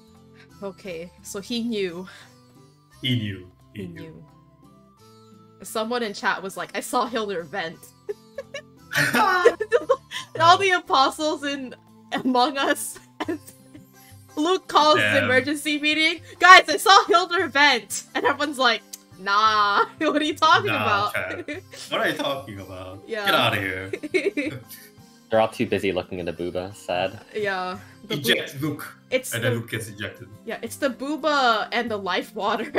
Okay, so he knew. He knew. He knew. Someone in chat was like, I saw Hilder vent. All the apostles in Among Us. Luke calls the Damn. emergency meeting. Guys, I saw Hilder vent. And everyone's like, nah, what are you talking about? Chad. What are you talking about? Yeah. Get out of here. They're all too busy looking into Booba. Sad. Yeah. the Eject Luke. It's And then Luke gets ejected. Yeah, it's the booba and the life water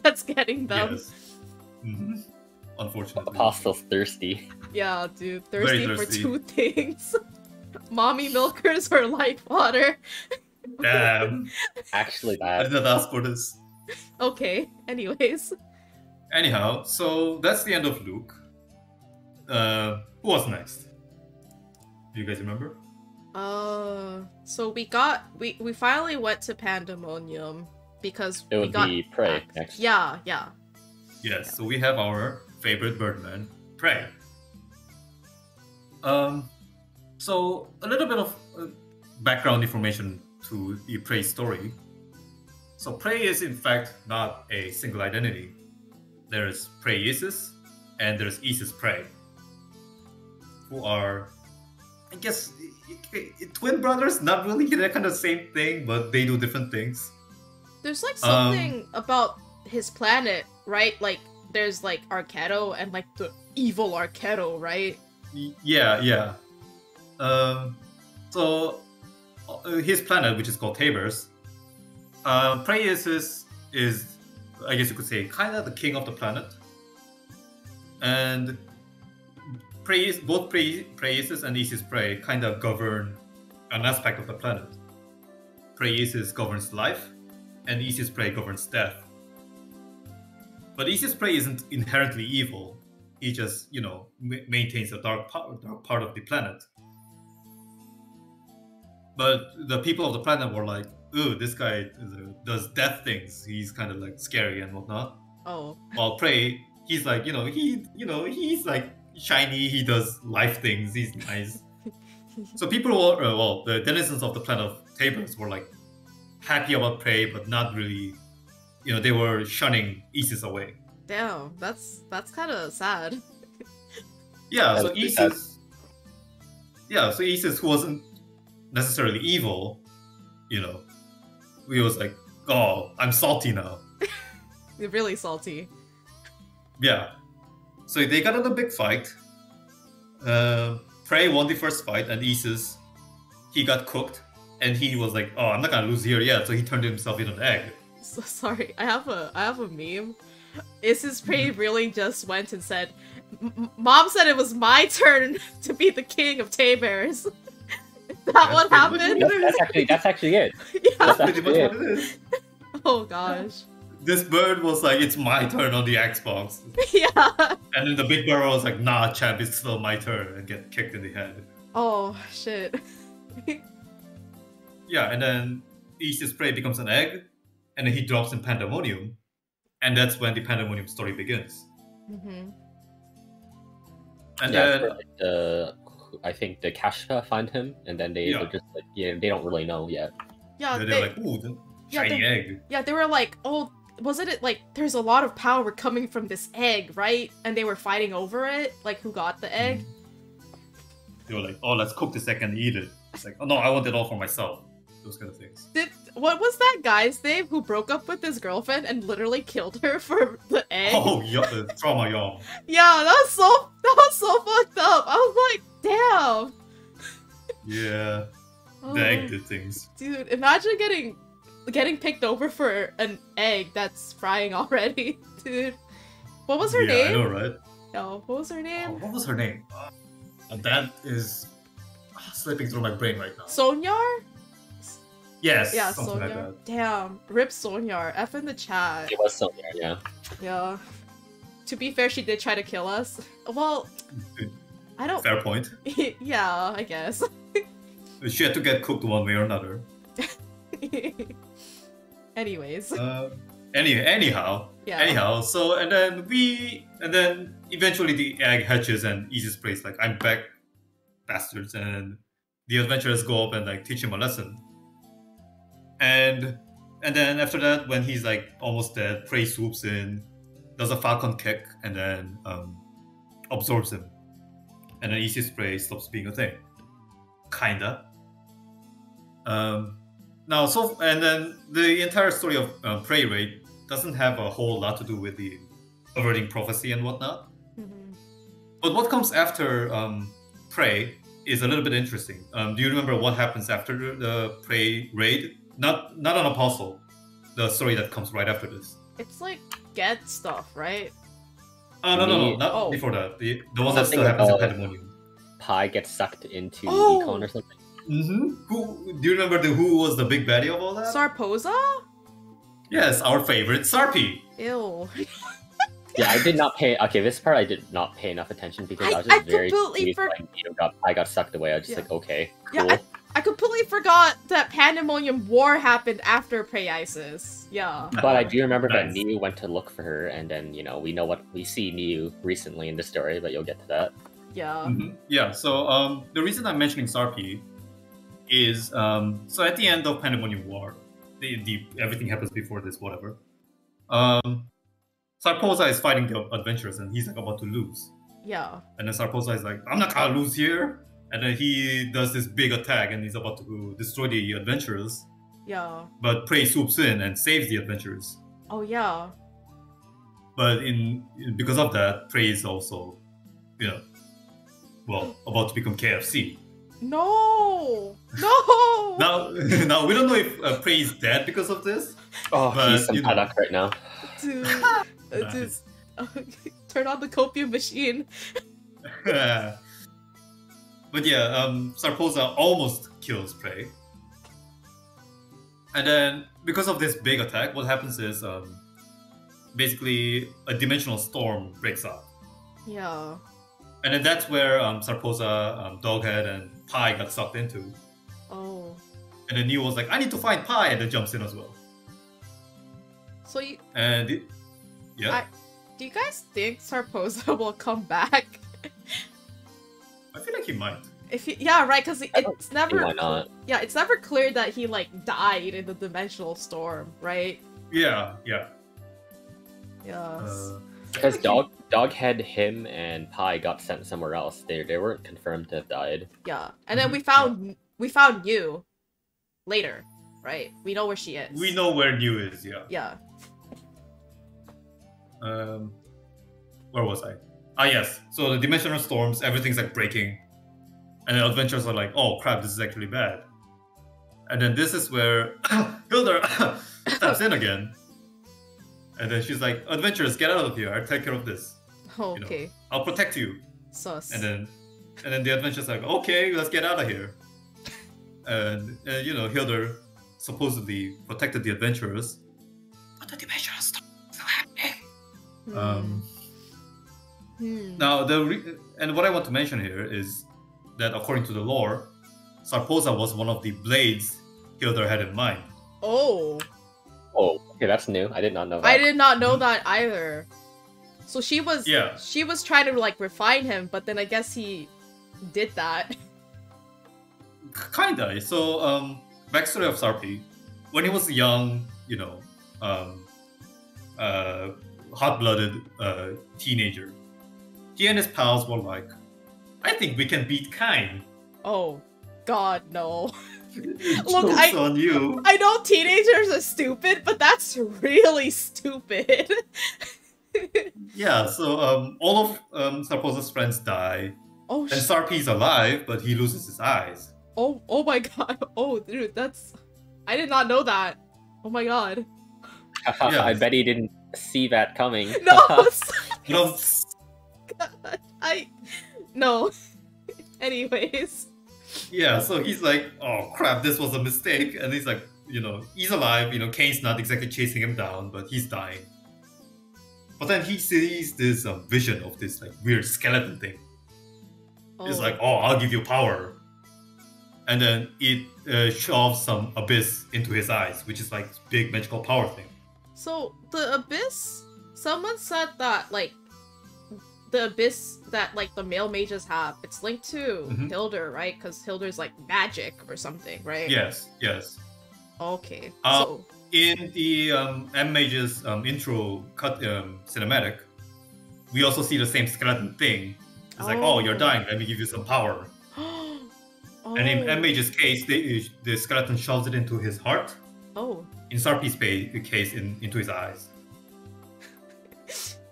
that's getting them. Yes. Mm-hmm. Unfortunately. Apostle's thirsty. Yeah, dude, Very thirsty for thirsty. 2 things. Mommy milkers or life water. Damn. Actually, I that. did not ask for this. Okay, anyways. Anyhow, so that's the end of Luke. Who was next? Do you guys remember? So we finally went to Pandemonium because It we would got be Prey back. next. Yeah, yeah. Yes, so we have our favorite birdman, Prey. So a little bit of background information to the Prey story. So Prey is in fact not a single identity. There's Prey Isis and there's Isis Prey, who are, I guess, twin brothers. Not really that kind of same thing, but they do different things. There's like something about his planet, right? Like there's like Arketo and like the evil Arketo, right? Yeah. So his planet, which is called Tabers, Prey Isis is, I guess you could say, kind of the king of the planet, and both Prey Isis and Isis Prey kind of govern an aspect of the planet. Prey Isis governs life, and Isis Prey governs death. But Isis Prey isn't inherently evil. He just, maintains a dark part of the planet. But the people of the planet were like, "Ooh, this guy does death things. He's kind of like scary and whatnot." Oh. While Prey, he's like, he's like shiny. He does life things. He's nice. So people were, the denizens of the planet of Tabers were like happy about Prey, but not really. They were shunning Isis away. Damn, that's kind of sad. Yeah, so Isis. Yeah, so Isis, who wasn't necessarily evil, he was like, "Oh, I'm salty now." You're really salty. Yeah. So they got in a big fight. Prey won the first fight, and Isis, he got cooked, and he was like, "Oh, I'm not gonna lose here yet." So he turned himself into an egg. So sorry, I have a meme. Isis Prey really just went and said, "Mom said it was my turn to be the king of Tabers." Is that what happened? That's actually it. Yeah. That's pretty much what it is. Oh gosh. This bird was like, "It's my turn on the Xbox." Yeah. And then the big bird was like, "Nah, champ, it's still my turn," and get kicked in the head. Oh shit. Yeah, and then Isis Prey becomes an egg, and then he drops in Pandemonium, and that's when the Pandemonium story begins. Mm-hmm. And then I think the Kashka find him, and then they were just like, they don't really know yet. Yeah, they're like, "Ooh, the shiny egg." Yeah, they were like, "Oh, wasn't it like there's a lot of power coming from this egg, right?" And they were fighting over it, like who got the egg. They were like, "Oh, let's cook this egg and eat it." It's like, "Oh no, I want it all for myself." Those kind of things. What was that guy's name who broke up with his girlfriend and literally killed her for the egg? Oh, trauma, y'all. Yeah, that was so fucked up. I was like, damn. Yeah, the egg did things. Dude, imagine getting picked over for an egg that's frying already, dude. What was her name? Yeah, I know, right? No, what was her name? Oh, what was her name? That is slipping through my brain right now. Sonyar? Yes. Yeah, something like Sonyar. that. Damn, rip Sonyar. F in the chat. It was Sonia, yeah. Yeah. To be fair, she did try to kill us. Well, I don't. Fair point. Yeah, I guess. She had to get cooked one way or another. Anyways. Anyhow. Yeah. Anyhow, so and then eventually the egg hatches and Isis Prey's like, "I'm back, bastards," and the adventurers go up and like teach him a lesson. And then after that, when he's like almost dead, Prey swoops in, does a falcon kick, and then absorbs him. And then Isis Prey stops being a thing. Kinda. And then the entire story of Prey Raid doesn't have a whole lot to do with the averting prophecy and whatnot. Mm-hmm. But what comes after Prey is a little bit interesting. Do you remember what happens after the Prey Raid? Not an apostle. The story that comes right after this. It's like get stuff, right? No, not before that. The one that still happens in Pandemonium. Pi gets sucked into Oh! Econ or something. Mm-hmm. Do you remember who was the big baddie of all that? Sarposa? Yes, our favorite Sarpy. Ew. Yeah, I did not pay. Okay, this part I did not pay enough attention because I was I just very completely confused when I got sucked away. I was just like, okay, cool. Yeah, I completely forgot that Pandemonium War happened after Prey Isis. Yeah. But I do remember that Nice. Niu went to look for her, and then, we know what we see Niu recently in the story, but you'll get to that. Yeah. Yeah, so the reason I'm mentioning Sarpi is so at the end of Pandemonium War, everything happens before this, whatever. Sarposa is fighting the adventurers and he's like about to lose. Yeah. And then Sarposa is like, I'm not gonna lose here. And then he does this big attack and he's about to destroy the adventurers. Yeah. But Prey swoops in and saves the adventurers. Oh yeah. But because of that, Prey is also, about to become KFC. No. No. Now we don't know if Prey is dead because of this. Oh, But, he's some paddock right now. Dude. Nice. Turn on the copium machine. But yeah, Sarposa almost kills Prey. And then, because of this big attack, what happens is basically a dimensional storm breaks out. Yeah. And then that's where Sarposa, Doghead, and Pi got sucked into. Oh. And then Neo was like, I need to find Pi, and then jumps in as well. So you And yeah, do you guys think Sarposa will come back? I feel like he might. Yeah, right, because it's never. Why not? Yeah, it's never clear that he died in the dimensional storm, right? Yeah. Yeah. Because Doghead, him, and Pi got sent somewhere else. They weren't confirmed to have died. Yeah, and then we found you later, right? We know where she is. We know where Neo is. Yeah. Yeah. Where was I? Ah, yes. So the dimensional storms, everything's breaking. And the adventurers are like, oh crap, this is actually bad. And then this is where Hilda steps in again. And then she's like, adventurers, get out of here. I'll take care of this. Oh, okay. I'll protect you. Sus. And then the adventurers are like, okay, let's get out of here. And Hilda supposedly protected the adventurers. But the dimensional storm is still happening. Now, and what I want to mention here is that according to the lore, Sarposa was one of the blades Hilda had in mind. Oh. Oh, okay, that's new. I did not know that. I did not know that either. So she was trying to refine him, but then I guess he did that. Kinda. So, backstory of Sarpi. When he was young, hot-blooded teenager, he and his pals were like, I think we can beat Kain. Oh, God, no. Look, on you. I know teenagers are stupid, but that's really stupid. Yeah, so all of Sarposa's friends die. Oh, and Sarpi's alive, but he loses his eyes. Oh my god. Oh, dude, I did not know that. Oh my god. I bet he didn't see that coming. No! No. God, no. Anyways. Yeah, so he's like, oh crap, this was a mistake. And he's like, he's alive, Kane's not exactly chasing him down, but he's dying. But then he sees this vision of this weird skeleton thing. Oh. It's like, oh, I'll give you power. And then it shoves some abyss into his eyes, which is big magical power thing. So the abyss, someone said that the abyss that the male mages have, it's linked to Hilda, right? Because Hilda's magic or something, right? Yes. Okay. So in the M Mage's intro cut cinematic, we also see the same skeleton thing. It's oh, you're dying, let me give you some power. Oh. And in M Mage's case, the skeleton shoves it into his heart. Oh. In Sarpi's case, into his eyes.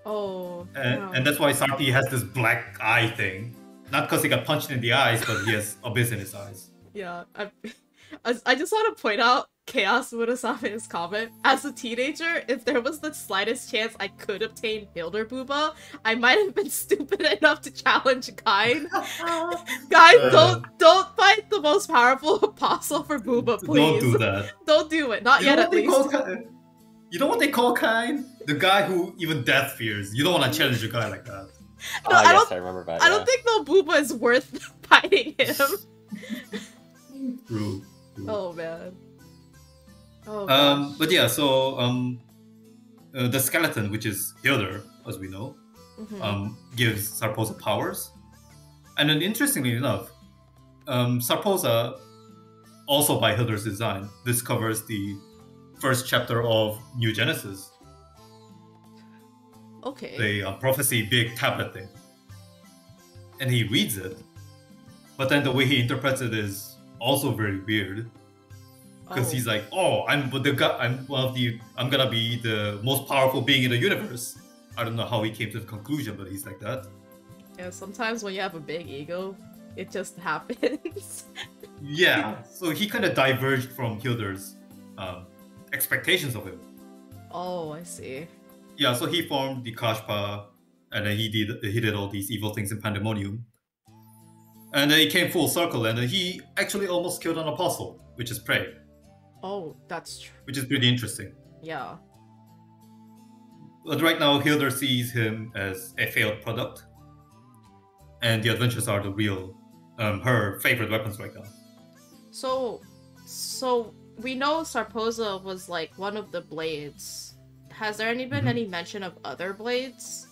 Oh. And that's why Sarpi has this black eye thing. Not because he got punched in the eyes, but he has abyss in his eyes. Yeah. I just want to point out Chaos Murasame's comment. As a teenager, if there was the slightest chance I could obtain Hilda Booba, I might have been stupid enough to challenge Kain. Guys, don't fight the most powerful apostle for Booba, please. Don't do that. Don't do it. Not yet, at least. You know what they call Kain? The guy who even death fears. You don't want to challenge a guy like that. No, yes, I remember that. I don't think no Booba is worth fighting him. Rude. Oh man. Oh gosh. But yeah, so the skeleton, which is Hilder, as we know, gives Sarposa powers. And then interestingly enough, Sarposa, also by Hilder's design, discovers the first chapter of New Genesis. Okay. The prophecy big tablet thing. And he reads it. But then the way he interprets it is also very weird. Because he's like, oh, I'm gonna be the most powerful being in the universe. I don't know how he came to the conclusion, but he's like that. Yeah, sometimes when you have a big ego, it just happens. Yeah, so he kind of diverged from Hilder's expectations of him. Oh, I see. Yeah, so he formed the Kashpa, and then he did all these evil things in Pandemonium. And then he came full circle, and then he actually almost killed an apostle, which is Prey. Oh, that's true. Which is pretty interesting. Yeah. But right now, Hilder sees him as a failed product. And the adventures are the real, her favorite weapons right now. So we know Sarposa was like one of the blades. Has there been any mention of other blades?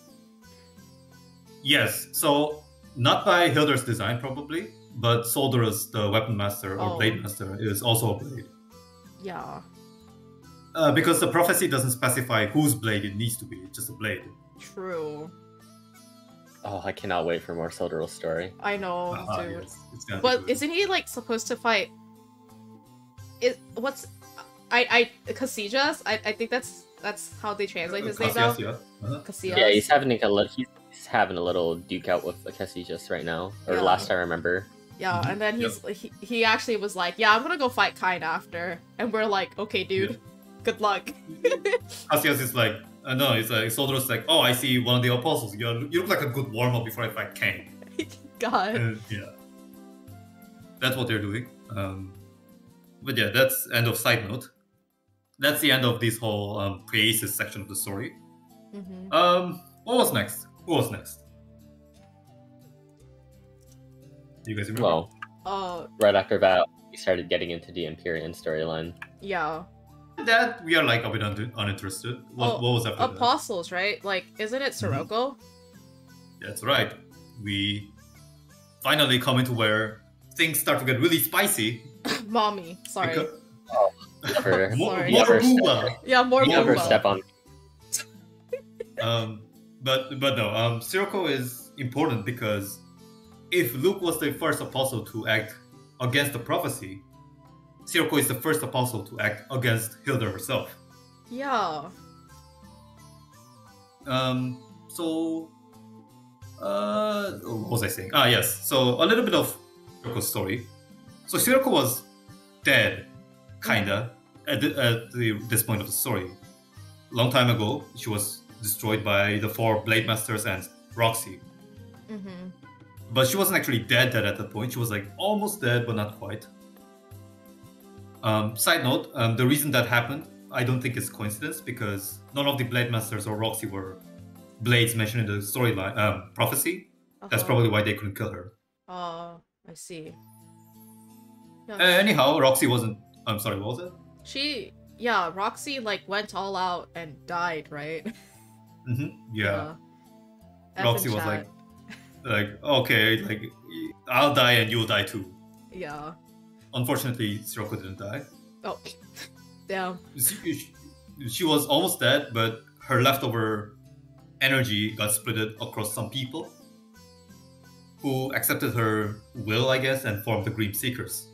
Yes, so not by Hilder's design probably, but Solderus, the weapon master or blade master, is also a blade. Yeah. Because the prophecy doesn't specify whose blade it needs to be, it's just a blade. True. Oh, I cannot wait for more Solderus story. I know, dude. Yes, it's gonna be But good. isn't he like supposed to fight? Casillas? I think that's how they translate his name now. Casillas, yeah. Casillas. Yeah, he's having a little duke out with Casillas right now, or Yeah. last I remember. Yeah, and then he actually was like, yeah, I'm gonna go fight Kain after. And we're like, okay, dude, good luck. Casillas is like, no, it's like, Solderus is like, oh, I see one of the apostles. You look like a good warm-up before I fight Cain. God. And, yeah. That's what they're doing. But yeah, that's end of side note. That's the end of this whole Praesis section of the story. What was next? Who was next? Do you guys remember? Well, right after that, we started getting into the Empyrean storyline. Yeah. That we are like a bit uninterested. What was after that? Apostles, right? Like, isn't it Sirocco? That's right. We finally come into where things start to get really spicy. Mommy, sorry. Never, Sorry. More never, booba. Yeah, more never Booba. step on. But no. Sirocco is important because if Luke was the first apostle to act against the prophecy, Sirocco is the first apostle to act against Hilda herself. Yeah. What was I saying? Yes. So a little bit of Sirocco's story. So Sirocco was dead, kinda, at this point of the story. Long time ago, she was destroyed by the 4 Blade Masters and Roxy. But she wasn't actually dead at that point. She was like almost dead, but not quite. Side note, the reason that happened, I don't think it's coincidence because none of the Blade Masters or Roxy were blades mentioned in the storyline prophecy. That's probably why they couldn't kill her. Oh, I see. Anyhow, Roxy wasn't. I'm sorry, what was it? Roxy like went all out and died, right? Yeah. F Roxy in was chat. like, okay, like I'll die and you'll die too. Yeah. Unfortunately, Sirocco didn't die. Oh, damn. She was almost dead, but her leftover energy got split across some people who accepted her will, I guess, and formed the Grim Seekers.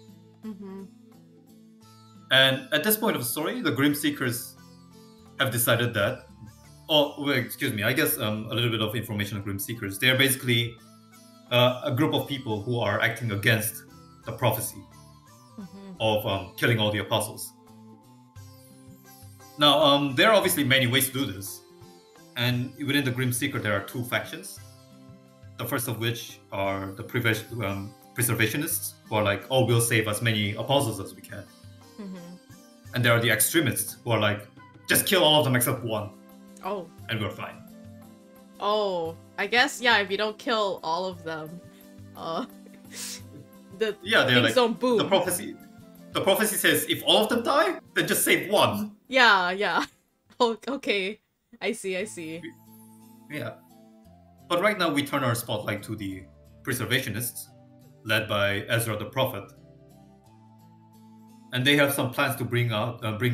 And at this point of the story, the Grim Seekers have decided that. Oh, wait, excuse me. I guess a little bit of information on Grim Seekers. They are basically a group of people who are acting against the prophecy of killing all the apostles. Now, there are obviously many ways to do this. And within the Grim Seeker, there are 2 factions. The first of which are the preservationists, who are like, oh, we'll save as many apostles as we can. And there are the extremists, who are like, just kill all of them except one. Oh. And we're fine. Oh, I guess, yeah, if you don't kill all of them, the things like, don't boom. The prophecy, the prophecy says if all of them die, then just save one. Yeah. Oh, okay. I see. Yeah. But right now we turn our spotlight to the preservationists, led by Ezra the Prophet. And they have some plans to bring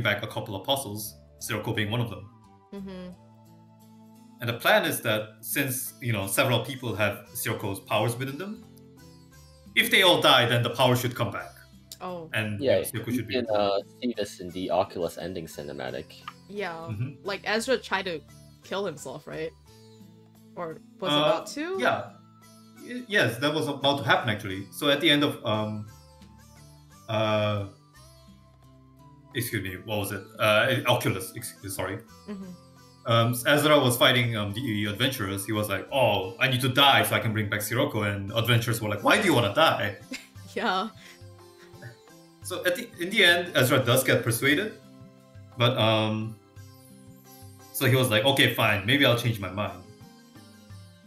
back a couple apostles, Sirocco being one of them. Mm-hmm. And the plan is that since, several people have Sirocco's powers within them, if they all die, then the power should come back. Oh. And Yeah, Sirocco you should be... can see this in the Oculus ending cinematic. Yeah. Mhm. Like Ezra tried to kill himself, right? Or was about to? Yeah. Yes, that was about to happen actually. So at the end of excuse me, what was it? Oculus, sorry. Mm-hmm. Ezra was fighting the adventurers. He was like, "Oh, I need to die so I can bring back Sirocco." And adventurers were like, "Why do you want to die?" Yeah. So in the end, Ezra does get persuaded, but so he was like, "Okay, fine, maybe I'll change my mind."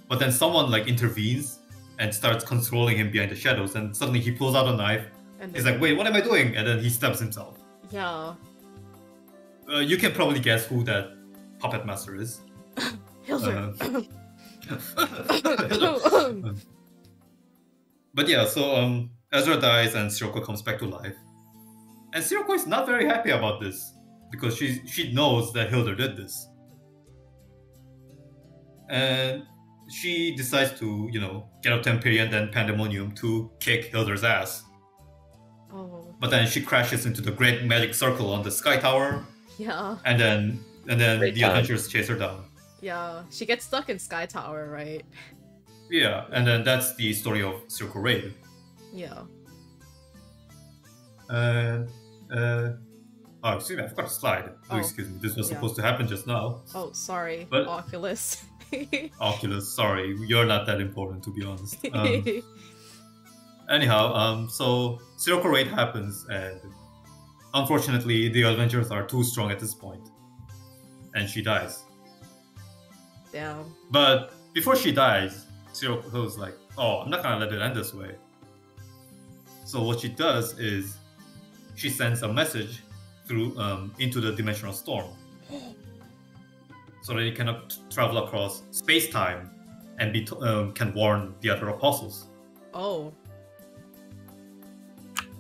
But then someone intervenes and starts controlling him behind the shadows, and suddenly he pulls out a knife. And He's like, "Wait, what am I doing?" And then he stabs himself. Yeah. You can probably guess who that puppet master is. Hilder. But yeah, so Ezra dies and Sirocco comes back to life. And Sirocco is not very happy about this because she knows that Hilder did this. And she decides to, get up Temperian and Pandemonium to kick Hilder's ass. Oh. But then she crashes into the Great Magic Circle on the Sky Tower. Yeah. And then the adventurers chase her down. Yeah. She gets stuck in Sky Tower, right? Yeah, and then that's the story of Sirocco Raid. Yeah. And excuse me, I forgot a slide. Oh, excuse me, this was supposed to happen just now. Oh, sorry, But- Oculus. Oculus, sorry, you're not that important to be honest. Anyhow, so Sirocco Raid happens, and unfortunately, the adventurers are too strong at this point, and she dies. Damn. But before she dies, Sirocco's like, "Oh, I'm not gonna let it end this way." So what she does is she sends a message through into the dimensional storm, so that it cannot travel across space-time and can warn the other apostles. Oh.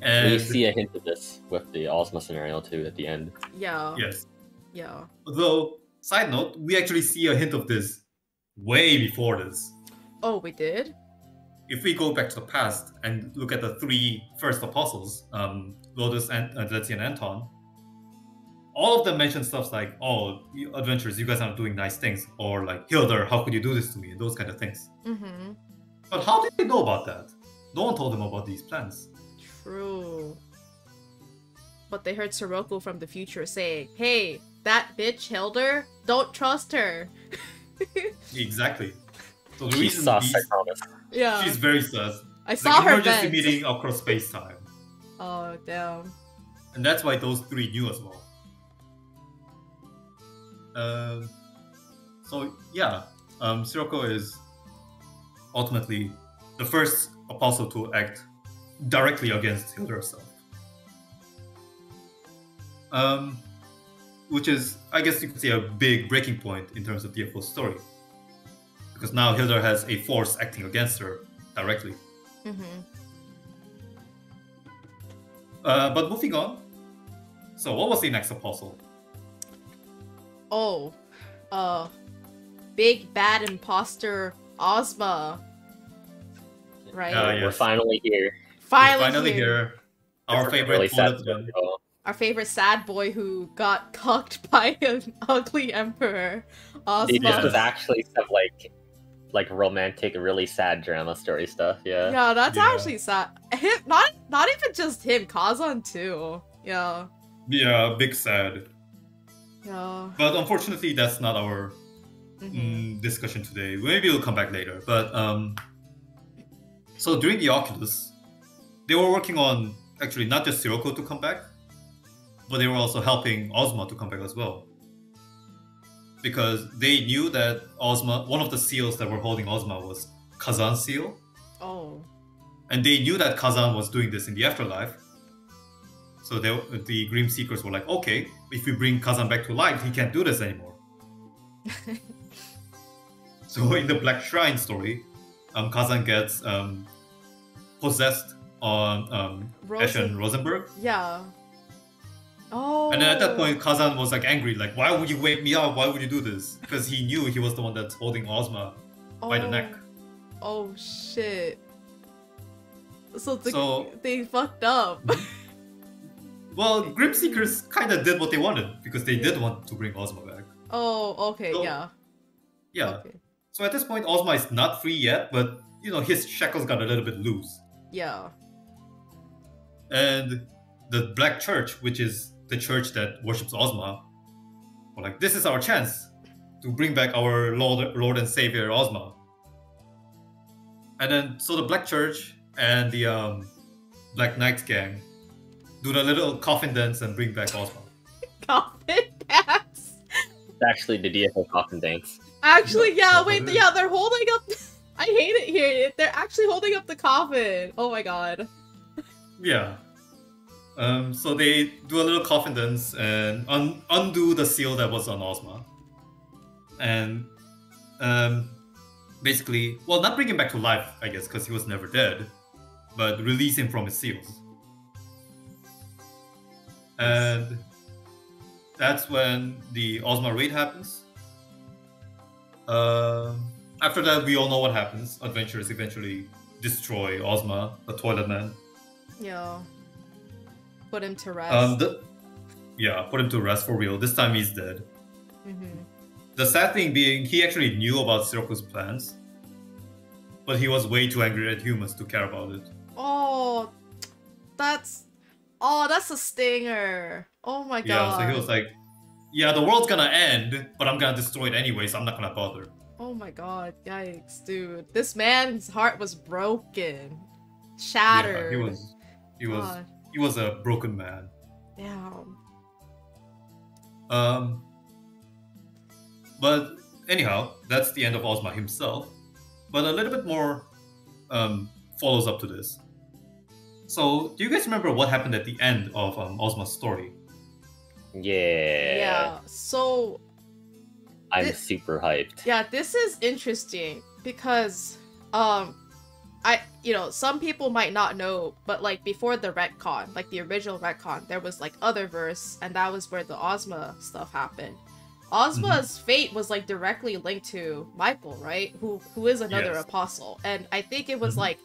And We see a hint of this with the Ozma scenario too at the end. Yeah. yes, Yeah. although side note, we actually see a hint of this way before this. Oh, we did? If we go back to the past and look at the three first apostles, Lotus, Letzi, and Anton, all of them mention stuff like, "Oh, you adventurers, you guys aren't doing nice things," or like, "Hilder, how could you do this to me?" and those kind of things. Mm-hmm. But how did they know about that? No one told them about these plans. True. But they heard Sirocco from the future say, "Hey, that bitch Hilder, don't trust her." Exactly. So the She reason saw Cyclonus. Yeah. she's very sus. I It's saw like her emergency vent. meeting across space-time. Oh, damn. And that's why those three knew as well. So yeah, Sirocco is ultimately the first apostle to act directly against Hilda herself. Which is, I guess you could say, a big breaking point in terms of DFO's story. Because now Hilda has a force acting against her directly. Mm-hmm. But moving on. So what was the next apostle? Oh. Big bad imposter Ozma. Right? Yes. We're finally here. Finally, here. Our It's a favorite really sad bullet one. story. Our favorite sad boy who got cucked by an ugly emperor. Ozma. This was actually some like romantic, really sad drama story stuff. Yeah. Yeah, that's Yeah. actually sad. Him, not even just him, Kazan too. Yeah. Yeah, big sad. Yeah. But unfortunately, that's not our Mhm. discussion today. Maybe we'll come back later. But so during the Oculus, they were working on actually not just Sirocco to come back, but they were also helping Ozma to come back as well. Because they knew that Ozma, one of the seals that were holding Ozma was Kazan's seal. Oh. And they knew that Kazan was doing this in the afterlife. So the Grim Seekers were like, okay, if we bring Kazan back to life, he can't do this anymore. So in the Black Shrine story, Kazan gets possessed on Eschen Rosenberg. Yeah. Oh. And then at that point, Kazan was like angry, like, why would you wake me up? Why would you do this? Because he knew he was the one that's holding Ozma by the neck. Oh shit. So they fucked up. Well, Grim Seekers kind of did what they wanted because they did want to bring Ozma back. Oh, okay, so, yeah. Okay. So at this point, Ozma is not free yet, but his shackles got a little bit loose. Yeah. And the Black Church, which is the church that worships Ozma, were like, this is our chance to bring back our Lord and Savior Ozma. And then so the Black Church and the Black Knight gang do the little coffin dance and bring back Ozma. Coffin dance? It's actually the DFO coffin dance. Actually, yeah, wait, yeah, they're holding up... I hate it here. They're actually holding up the coffin. Oh my god. Yeah. So they do a little coffin dance and undo the seal that was on Ozma. And basically, well, not bring him back to life, I guess, because he was never dead, but release him from his seals. And that's when the Ozma raid happens. After that, we all know what happens. Adventurers eventually destroy Ozma, the Toilet Man. Yeah. Put him to rest. Put him to rest for real. This time he's dead. Mm-hmm. The sad thing being, he actually knew about Siroku's plans, but he was way too angry at humans to care about it. Oh, that's a stinger. Oh my god. Yeah, so he was like, yeah, the world's gonna end, but I'm gonna destroy it anyway, so I'm not gonna bother. Oh my god, yikes, dude. This man's heart was broken. Shattered. Yeah, he was a broken man. Damn. But anyhow, that's the end of Ozma himself. But a little bit more follows up to this. So, do you guys remember what happened at the end of Ozma's story? Yeah. Yeah, so... I'm super hyped. Yeah, this is interesting because, some people might not know, but like before the retcon, like the original retcon, there was like other verse, and that was where the Ozma stuff happened. Ozma's fate was like directly linked to Michael, right? Who is another apostle, and I think it was like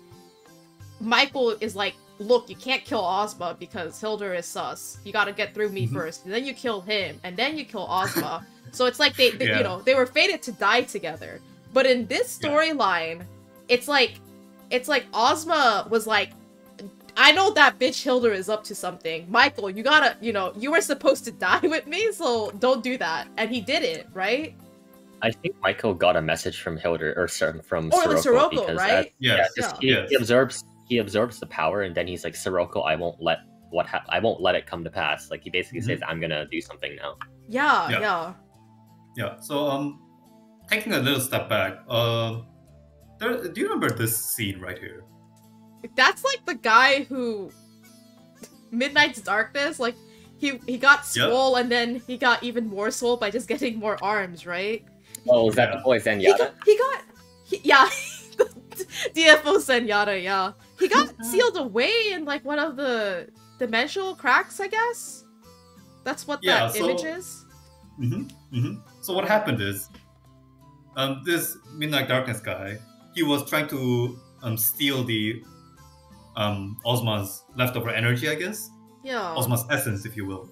Michael is like, look, you can't kill Ozma because Hildur is sus. You gotta get through me first, and then you kill him, and then you kill Ozma. So it's like they they were fated to die together. But in this storyline, it's like Ozma was like, I know that bitch Hildur is up to something. Michael, you gotta, you were supposed to die with me, so don't do that. And he did it, right? I think Michael got a message from Hildur, from Sirocco, because right? He absorbs the power, and then he's like, Sirocco, I won't let it come to pass. Like he basically says, I'm gonna do something now. Yeah. So taking a little step back, do you remember this scene right here? That's like the guy who Midnight's Darkness, like he got swole and then he got even more swole by just getting more arms, right? Oh, is that the boy Zenyatta? DFO Zenyatta, yeah. He got sealed away in like one of the dimensional cracks, I guess. That's what that image is. So what happened is, this Midnight Darkness guy, he was trying to steal the Ozma's leftover energy, I guess. Yeah. Ozma's essence, if you will.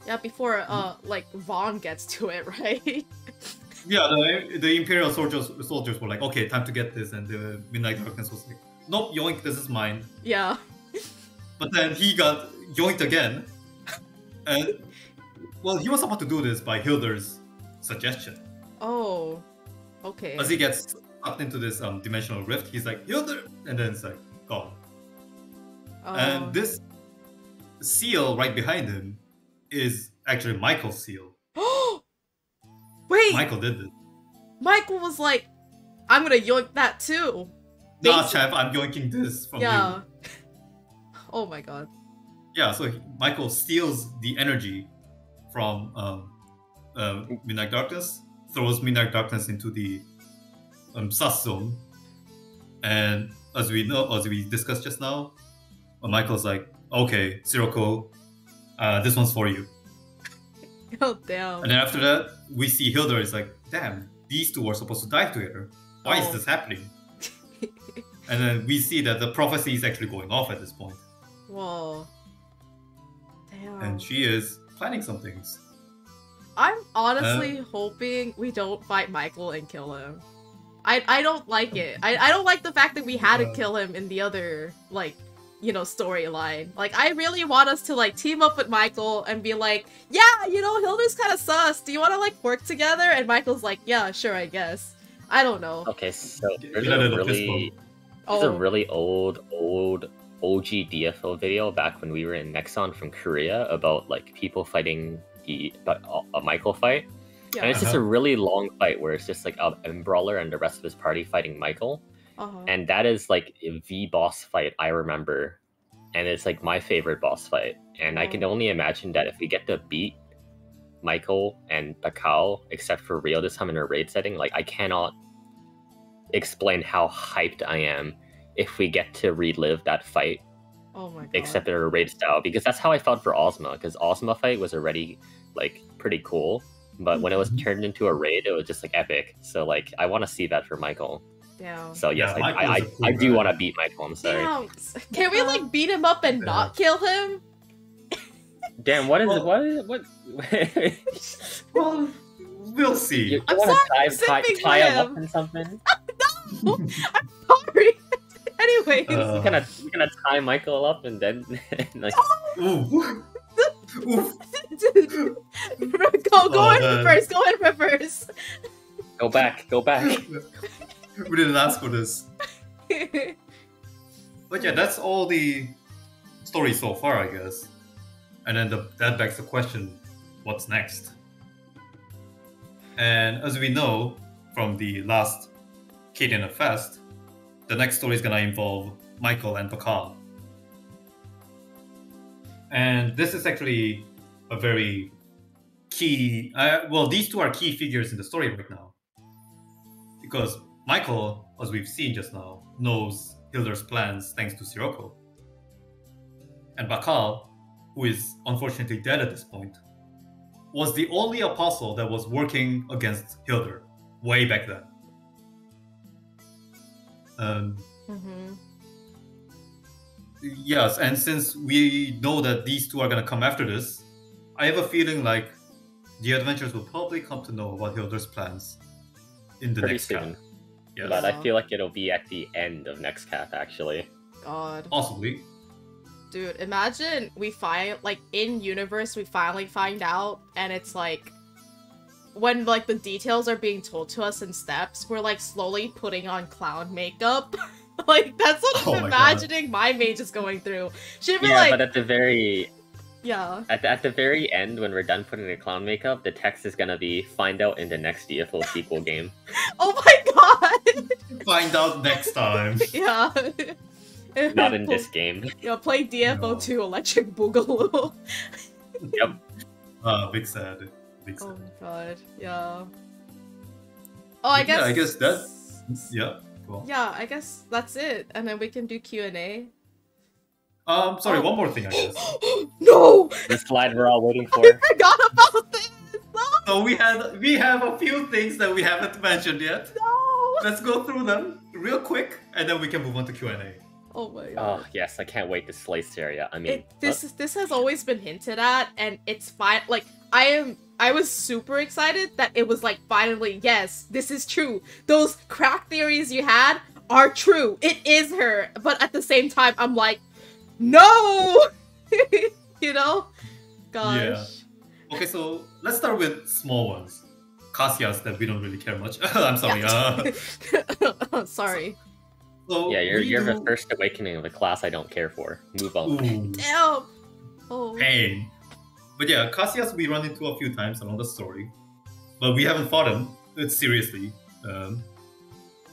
Yeah, before like Vaughn gets to it, right? Yeah, the Imperial soldiers were like, okay, time to get this, and the Midnight Darkness was like, nope, yoink, this is mine. Yeah. But then he got yoinked again, and well, he was about to do this by Hildur's suggestion. Oh, okay. As he gets sucked into this dimensional rift, he's like, Hildur! And then it's like, gone. And this seal right behind him is actually Michael's seal. Wait! Michael did this. Michael was like, I'm gonna yoink that too. Nah, chap, I'm yoinking this from you. Oh my god. yeah, so Michael steals the energy from Midnight Darkness, throws Midnight Darkness into the sus zone, and as we discussed just now, Michael's like, okay, Sirocco, this one's for you. Oh damn. And then after that, we see Hilda is like, damn, these two are supposed to die together. Why is this happening? And then we see that the prophecy is actually going off at this point. Whoa. Damn. And she is planning some things. I'm honestly hoping we don't fight Michael and kill him. I don't like it. I don't like the fact that we had to kill him in the other, like, you know, storyline. Like, I really want us to, like, team up with Michael and be like, yeah, you know, Hilda's kind of sus. Do you want to, like, work together? And Michael's like, yeah, sure, I guess. I don't know. Okay, so there's a really old OG DFO video back when we were in Nexon from Korea about, like, people fighting a Michael fight. Yeah. And it's just a really long fight where it's just, like, an Brawler and the rest of his party fighting Michael. And that is like the boss fight I remember, and it's like my favorite boss fight. And I can only imagine that if we get to beat Michael and Bakao, except for Rio this time in a raid setting, like I cannot explain how hyped I am if we get to relive that fight. Oh my god. Except in a raid style, because that's how I felt for Ozma, because Ozma fight was already like pretty cool, but when it was turned into a raid, it was just like epic. So like I want to see that for Michael. Damn. So yes, yeah, I do want to beat Michael. I'm sorry. Damn. Can we like beat him up and not kill him? Damn, what? Well, we'll see. You I'm want sorry, to tie sipping him up him. in something? No, I'm sorry. Anyways, You're gonna tie Michael up and then like. Ooh. Ooh. go in reverse. Go in reverse. Go back. We didn't ask for this. But yeah, that's all the story so far, I guess. And then that begs the question, what's next? And as we know from the last Cadian Fest, the next story is gonna involve Michael and Bakal. And this is actually a very key... well, these two are key figures in the story right now. Because Michael, as we've seen just now, knows Hilda's plans thanks to Sirocco. And Bakal, who is unfortunately dead at this point, was the only apostle that was working against Hilda way back then. Yes, and since we know that these two are going to come after this, I have a feeling like the adventurers will probably come to know about Hilda's plans in the next cap. Yes. But I feel like it'll be at the end of next cap, actually. God. Possibly. Dude, imagine we find, like, in universe, we finally find out, and it's like, when, like, the details are being told to us in steps, we're, like, slowly putting on clown makeup. Like, that's what I'm imagining my mage is going through. She'd be like... but at the very... Yeah. At the very end, when we're done putting the clown makeup, the text is gonna be, find out in the next DFO sequel game. Oh my god! Find out next time. Yeah. Not in this game. Yeah, play DFO 2 Electric Boogaloo. Yep. Big sad. Big sad. Oh my god, yeah. Oh, I guess... Yeah, I guess that... Yeah. Cool. Yeah, I guess that's it. And then we can do Q&A. Sorry, one more thing, I guess. No! The slide we're all waiting for. I forgot about this! No! So we have a few things that we haven't mentioned yet. No! Let's go through them real quick, and then we can move on to Q&A. Oh my god. Oh yes, I can't wait to slay Syria. I mean, this has always been hinted at, and it's fine. Like, I was super excited that it was like, finally, yes, this is true. Those crack theories you had are true. It is her. But at the same time, I'm like, no! You know? Gosh. Yeah. Okay, so let's start with small ones. Cassias that we don't really care much. I'm sorry. Sorry. So yeah, you're the first awakening of a class I don't care for. Move on. Ooh. Damn! Oh. Pain. But yeah, Cassias we run into a few times along the story. But we haven't fought him seriously.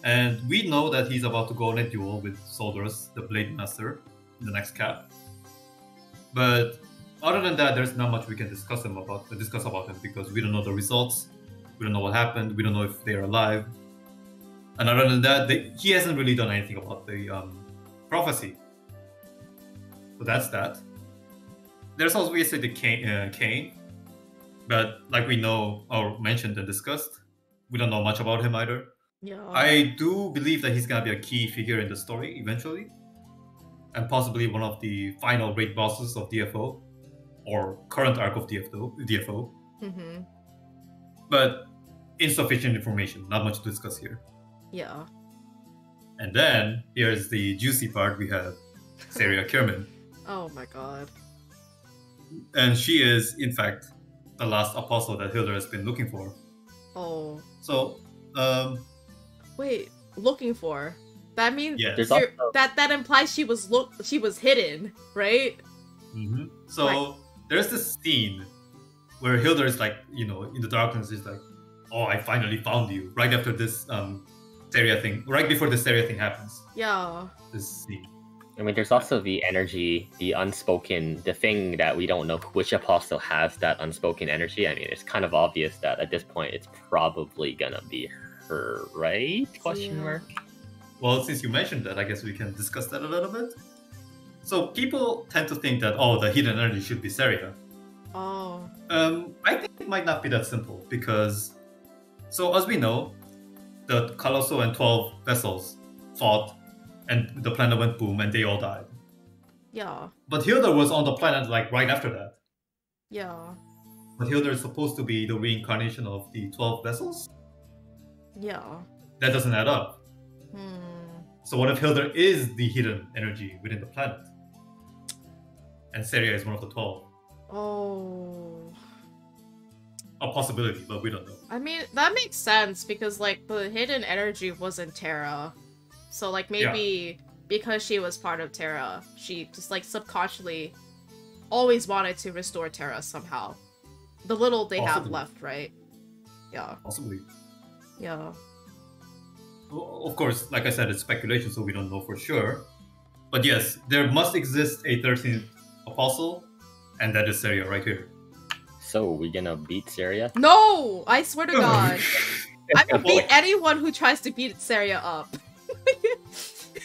And we know that he's about to go on a duel with Solderus, the Blade Master, in the next cap. But other than that, there's not much we can discuss about him because we don't know the results, we don't know what happened, we don't know if they're alive. And other than that, he hasn't really done anything about the prophecy. So that's that. There's also obviously the Kane, but like we know or mentioned and discussed, we don't know much about him either. Yeah. I do believe that he's gonna be a key figure in the story eventually, and possibly one of the final great bosses of DFO or current arc of DFO. Mm-hmm. But insufficient information, not much to discuss here. Yeah. And then here's the juicy part. We have Syria Kierman. Oh my god. And she is, in fact, the last apostle that Hilda has been looking for. Oh. So, wait, looking for? That means yes. that implies she was hidden, right? Mm-hmm. So right. There's this scene where Hilda is like, in the darkness is like, oh, I finally found you. Right after this Syria thing, right before the Syria thing happens. Yeah. This scene. I mean, there's also the energy, the unspoken, the thing that we don't know which apostle has that unspoken energy. I mean, it's kind of obvious that at this point it's probably gonna be her, right? Question mark. Well, since you mentioned that, I guess we can discuss that a little bit. So people tend to think that, the hidden energy should be Syria. Oh. I think it might not be that simple because, so as we know, the Colosso and 12 vessels fought and the planet went boom and they all died. Yeah. But Hilda was on the planet like right after that. Yeah. But Hilda is supposed to be the reincarnation of the 12 vessels? Yeah. That doesn't add up. So what if Hilda is the hidden energy within the planet? And Syria is one of the 12. Oh. A possibility, but we don't know. I mean, that makes sense because, like, the hidden energy wasn't Terra. So, like, maybe because she was part of Terra, she just, like, subconsciously always wanted to restore Terra somehow. The little they have left, right? Yeah. Possibly. Yeah. Well, of course, like I said, it's speculation, so we don't know for sure. But yes, there must exist a 13th apostle, and that is Syria right here. So, we gonna beat Syria? No! I swear to God. I'm gonna beat anyone who tries to beat Syria up.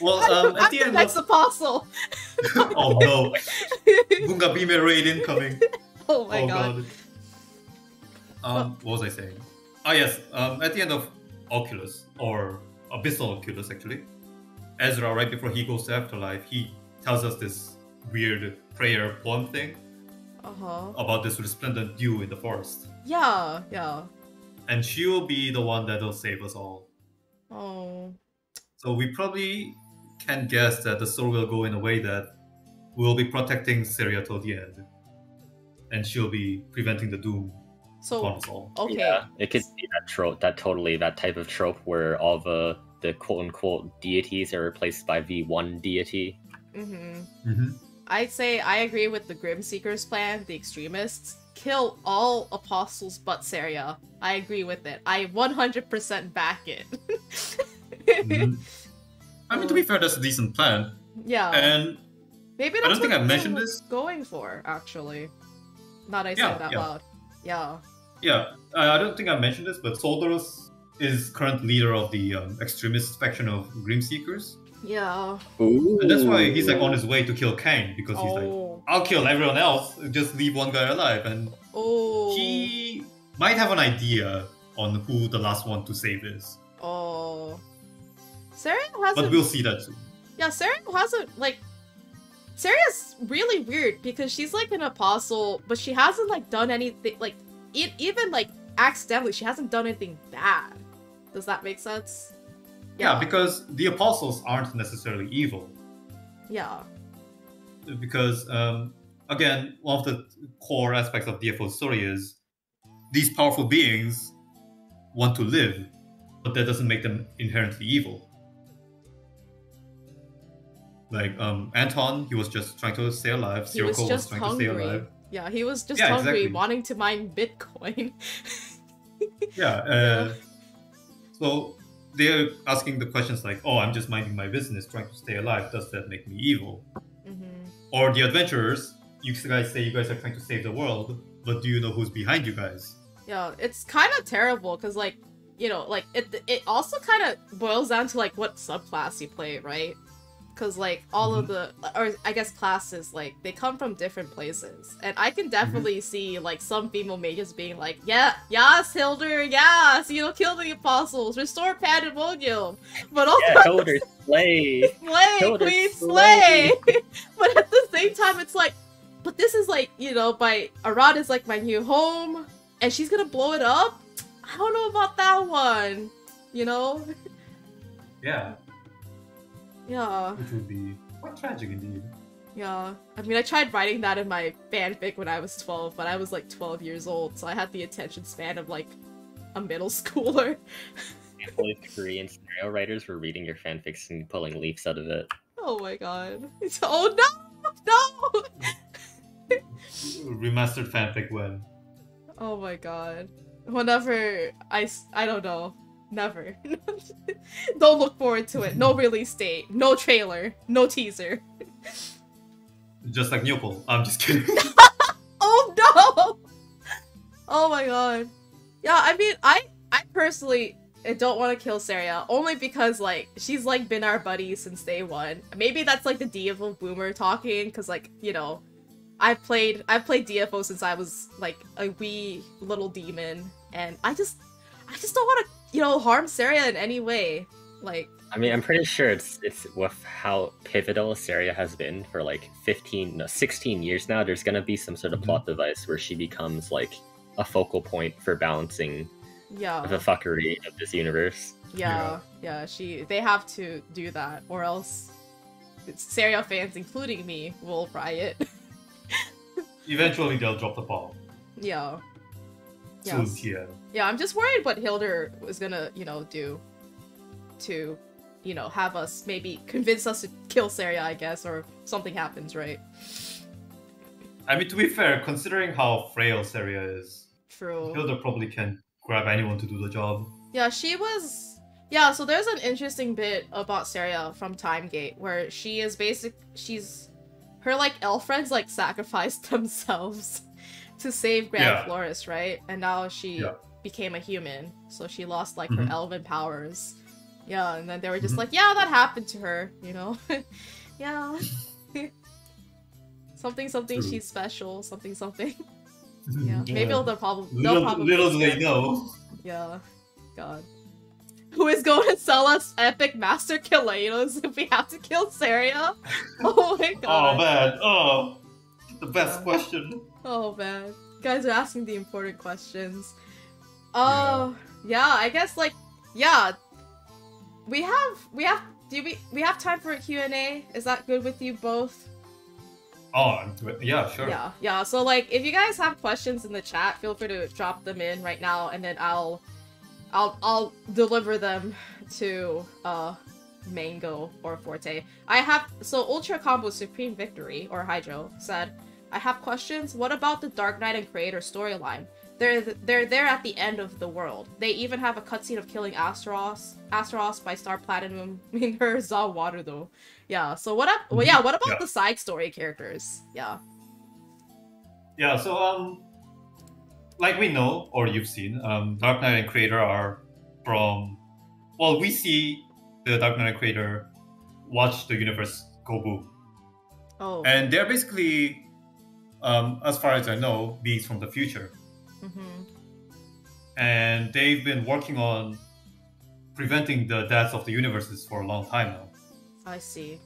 Well, at the end next apostle. Oh no. Bunga Bime raid incoming. Oh my god. What was I saying? Oh yes, at the end of Oculus, or Abyssal Oculus actually, Ezra, right before he goes to Afterlife, he tells us this weird prayer poem thing about this resplendent dew in the forest. Yeah, yeah. And she'll be the one that'll save us all. Oh. So we probably can guess that the story will go in a way that we'll be protecting Syria till the end. And she'll be preventing the doom upon us all. Okay. Yeah, it could be that trope, that type of trope where all the quote-unquote deities are replaced by the one deity. I'd say I agree with the Grim Seekers plan, the extremists. Kill all apostles but Syria. I agree with it. I 100% back it. I mean, to be fair, that's a decent plan. Yeah. And maybe that's I don't think what I mentioned this. Going for, actually. Not I said that loud. Yeah. Yeah, I don't think I mentioned this, but Soldaros is current leader of the extremist faction of Grim Seekers. Yeah. Ooh. And that's why he's like on his way to kill Kang, because he's like, I'll kill everyone else, just leave one guy alive. And he might have an idea on who the last one to save is. Oh. Syria hasn't... But we'll see that soon. Yeah, Syria hasn't, like... Syria's really weird, because she's like an apostle, but she hasn't like done anything, like, even like accidentally, she hasn't done anything bad. Does that make sense? Yeah, because the apostles aren't necessarily evil. Yeah. Because, again, one of the core aspects of DFO's story is these powerful beings want to live, but that doesn't make them inherently evil. Like, Anton, he was just trying to stay alive. Sirocco was trying to stay alive. Yeah, he was just hungry, wanting to mine Bitcoin. So they're asking the questions like, oh, I'm just minding my business, trying to stay alive. Does that make me evil? Or the adventurers, you guys say you guys are trying to save the world, but do you know who's behind you guys? Yeah, it's kind of terrible because, like, you know, like it also kind of boils down to like what subclass you play, right? Because like all of the, or I guess classes, like they come from different places, and I can definitely see like some female mages being like, yeah, yes, Hilder, yes, you know, kill the apostles, restore pandemonium, but also Hilder, slay, Hilder, queen, slay. But at the same time, it's like, but this is like, you know, Arad is like my new home, and she's gonna blow it up. I don't know about that one, you know? Yeah. Yeah. Which would be quite tragic indeed. Yeah. I mean, I tried writing that in my fanfic when I was 12, but I was like 12 years old, so I had the attention span of like a middle schooler. I believe Korean scenario writers were reading your fanfics and pulling leaves out of it. Oh my god. Oh no! No! Remastered fanfic when? Oh my god. Whenever I don't know. Never. Don't look forward to it. No release date. No trailer. No teaser. Just like Nyoko. I'm just kidding. Oh no! Oh my god. Yeah, I mean, I personally don't want to kill Syria, only because, like, she's, like, been our buddy since day one. Maybe that's, like, the DFO boomer talking, because, like, you know, I've played DFO since I was, like, a wee little demon, and I just don't want to, you know, harm Syria in any way. Like, I mean, I'm pretty sure it's with how pivotal Syria has been for like 16 years now. There's gonna be some sort of plot device where she becomes like a focal point for balancing the fuckery of this universe. Yeah. They have to do that, or else Syria fans, including me, will riot. Eventually, they'll drop the ball. Yeah. Yes. Yeah, I'm just worried what Hilder was gonna, you know, do to, you know, have us maybe convince us to kill Syria, I guess, or something happens, right? I mean, to be fair, considering how frail Syria is, True. Hilda probably can grab anyone to do the job. Yeah, she was... Yeah, so there's an interesting bit about Syria from Timegate, where she is her, like, elf friends, like, sacrificed themselves to save Grand Florist, right? And now she became a human, so she lost, like, her elven powers. Yeah, and then they were just like, yeah, that happened to her, you know? Yeah. something, True. she's special, something. Yeah, maybe they'll probably... Little do they know. Yeah, god. Who is going to sell us epic master killanos if we have to kill Syria? Oh my god. Oh man, oh. The best question. Oh man. You guys are asking the important questions. Oh, yeah, I guess, like, yeah. We have time for a Q&A? Is that good with you both? Oh, yeah, sure. Yeah, so, like, if you guys have questions in the chat, feel free to drop them in right now, and then I'll deliver them to, Mango or Forte. So Ultra Combo Supreme Victory, or Hydro, said, I have questions. What about the Dark Knight and Creator storyline? They're there at the end of the world. They even have a cutscene of killing Astaros by Star Platinum in her Zawaru though. Yeah, so what about the side story characters? Yeah. Yeah, so like we know, or you've seen, Dark Knight and Creator are from... Well, we see the Dark Knight and Creator watch the universe go boom. Oh. And they're basically, as far as I know, beings from the future. And they've been working on preventing the deaths of the universes for a long time now. I see.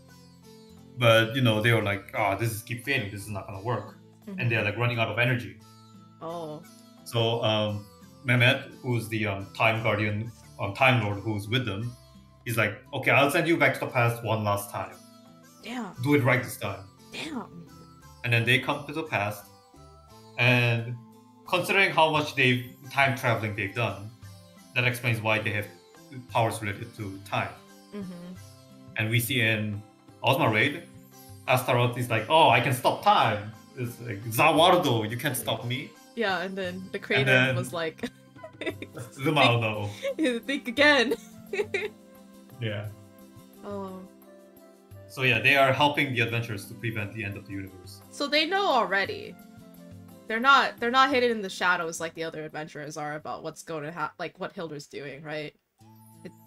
But, you know, they were like, this keep failing, this is not gonna work. And they're like running out of energy. Oh. So Mehmet, who's the Time Guardian, Time Lord who's with them, he's like, okay, I'll send you back to the past one last time. Damn. Do it right this time. Damn. And then they come to the past, and considering how much time traveling they've done, that explains why they have powers related to time. And we see in Ozma Raid, Astaroth is like, oh, I can stop time. It's like, Zawardo, you can't stop me. Yeah, and then the creator was like... Zoom out now. Think again. Yeah. Oh. So yeah, they are helping the adventurers to prevent the end of the universe. So they know already. They're not hidden in the shadows like the other adventurers are about what's going to like what Hilder's doing, right?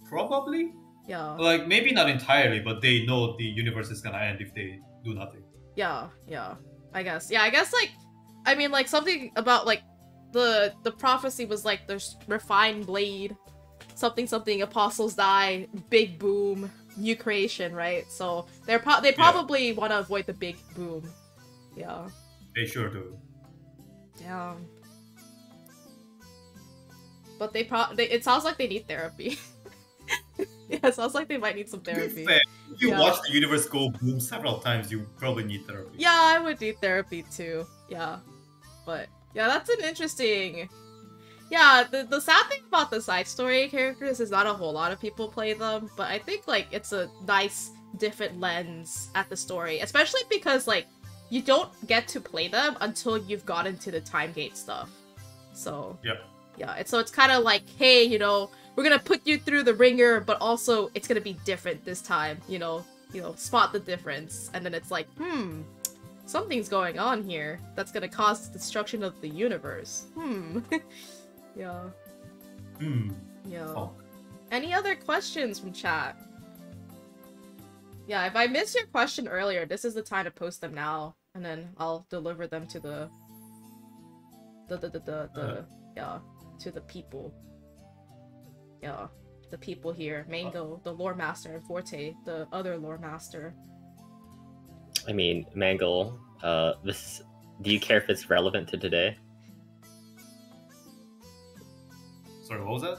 Probably. Yeah. Like maybe not entirely, but they know the universe is gonna end if they do nothing. Yeah. I guess. Yeah, I guess like I mean like something about like the prophecy was like the refined blade, something apostles die, big boom, new creation, right? So they probably want to avoid the big boom. Yeah. They sure do. Damn. But it sounds like they need therapy. Yeah, it sounds like they might need some therapy. Fair. If you watch the universe go boom several times, you probably need therapy. Yeah, I would need therapy too. Yeah. But yeah, that's an interesting. Yeah, the sad thing about the side story characters is not a whole lot of people play them, but I think like it's a nice different lens at the story, especially because like you don't get to play them until you've gotten to the time gate stuff. So yeah, it's kind of like, hey, you know, we're gonna put you through the ringer, but also it's gonna be different this time. You know, spot the difference, and then it's like, something's going on here that's gonna cause the destruction of the universe. Yeah. Yeah. Oh. Any other questions from chat? Yeah, if I missed your question earlier, this is the time to post them now, and then I'll deliver them to the to the people. Yeah, the people here. Mango, the lore master, and Forte, the other lore master. I mean, Mango, do you care if it's relevant to today? Sorry, what was that?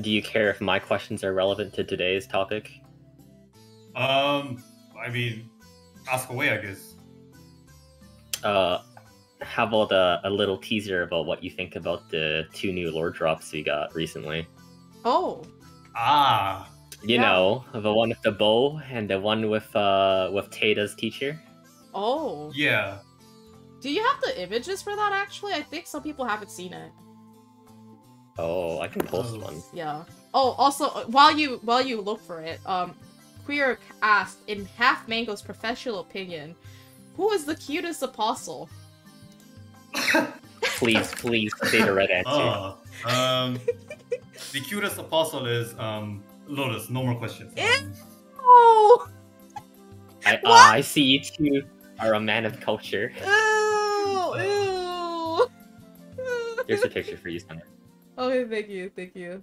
Do you care if my questions are relevant to today's topic? I mean, ask away, I guess. How about a little teaser about what you think about the 2 new lore drops we got recently? Oh. Ah. You know, the one with the bow and the one with Tata's teacher. Oh. Yeah. Do you have the images for that? Actually, I think some people haven't seen it. Oh, I can post one. Yeah. Oh, also, while you look for it, Queer asked, in halfmango's professional opinion, who is the cutest apostle? Please say the right answer. The cutest apostle is Lotus. No more questions. Oh. I see you two are a man of culture. Ew. Here's a picture for you, Summer. Okay, thank you.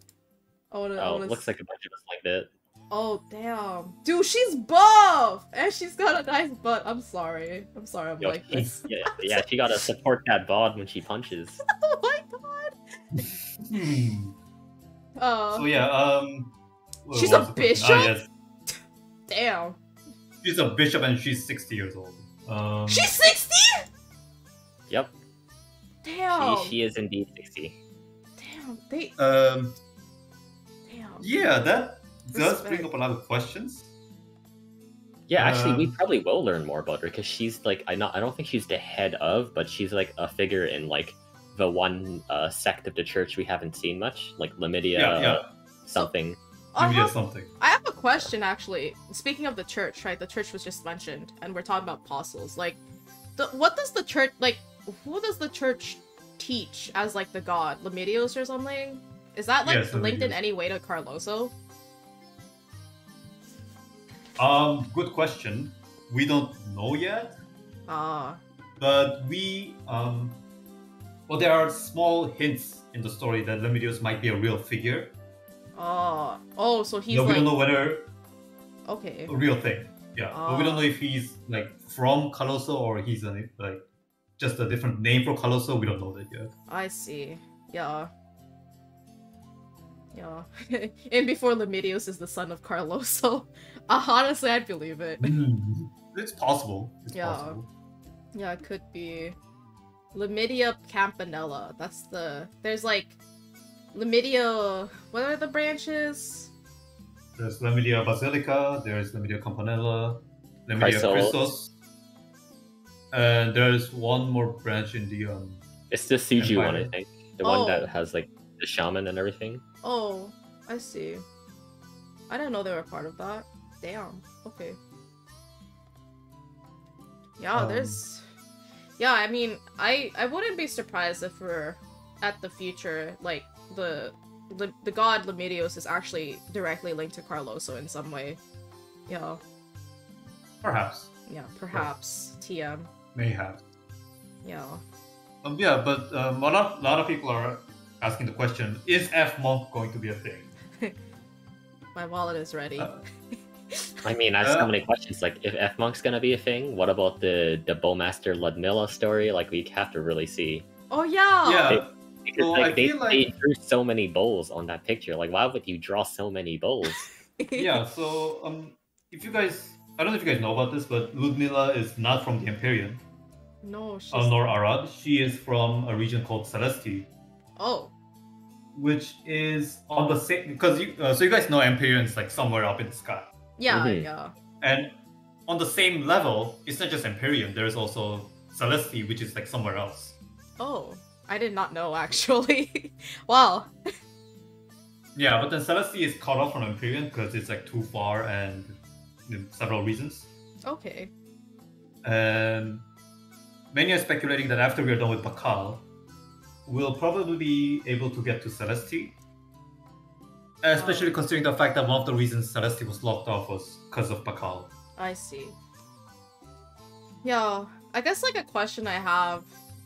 Looks like a bunch of us liked it. Oh, damn. Dude, she's buff! And she's got a nice butt. I'm sorry I'm like this. Yeah, she gotta support that bod when she punches. Oh my god! So yeah, she's a bishop? Yes. Damn. She's a bishop and she's 60 years old. She's 60?! Yep. Damn. She is indeed 60. Damn, Damn. Yeah, that does Respect. bring up a lot of questions. Yeah, actually, we probably will learn more about her because she's like, I don't think she's the head of, but she's like a figure in like the one sect of the church we haven't seen much, like Lamidia something. I have a question actually. Speaking of the church, right? The church was just mentioned, and we're talking about apostles. Like, what does the church like? Who does the church teach as like the god? Lamidios or something? Is that like linked in any way to Carloso? Good question. We don't know yet. But we well, there are small hints in the story that Lamidios might be a real figure. So he's we don't know whether a real thing. Yeah, but we don't know if he's like from Carloso or he's like just a different name for Carloso. We don't know that yet. I see. Yeah. And before Lamidios is the son of Carloso. Honestly, I'd believe it. It's possible. Possible. Yeah, it could be. Lamidia Campanella. There's like Lamidia. What are the branches? There's Lamidia Basilica. There's Lamidia Campanella. Lamidia Christos. And there's one more branch in the It's the Suju one, I think. The one that has like the shaman and everything. Oh, I see. I didn't know they were part of that. Damn. Okay. Yeah, there's... Yeah, I mean, I wouldn't be surprised if we're at the future, like, the god Lemedios is actually directly linked to Carloso in some way. Yeah. Perhaps. Yeah, perhaps. TM. Mayhaps. Yeah. Yeah, but a lot of people are asking the question: is F Monk going to be a thing? My wallet is ready. I mean, I have so many questions. Like, if F Monk's gonna be a thing, what about the Bowmaster Ludmilla story? Like, we have to really see. Oh yeah. Yeah. Because So like, I feel like they drew so many bowls on that picture. Like, why would you draw so many bowls? yeah. So if you guys, I don't know if you guys know about this, but Ludmilla is not from the Empyrean. No, she's... Nor Arad. She is from a region called Celesti. Oh. Which is on the same, because so you guys know Empyrean's like somewhere up in the sky. Yeah, yeah. And on the same level, it's not just Empyrean. There's also Celesti, which is like somewhere else. Oh, I did not know actually. Wow. Yeah, but then Celesti is cut off from Empyrean because it's like too far and several reasons. Okay. And many are speculating that after we are done with Bakal, we'll probably be able to get to Celesti. Especially considering the fact that one of the reasons Celesti was locked off was because of Bakal. I see. Yeah, I guess like a question I have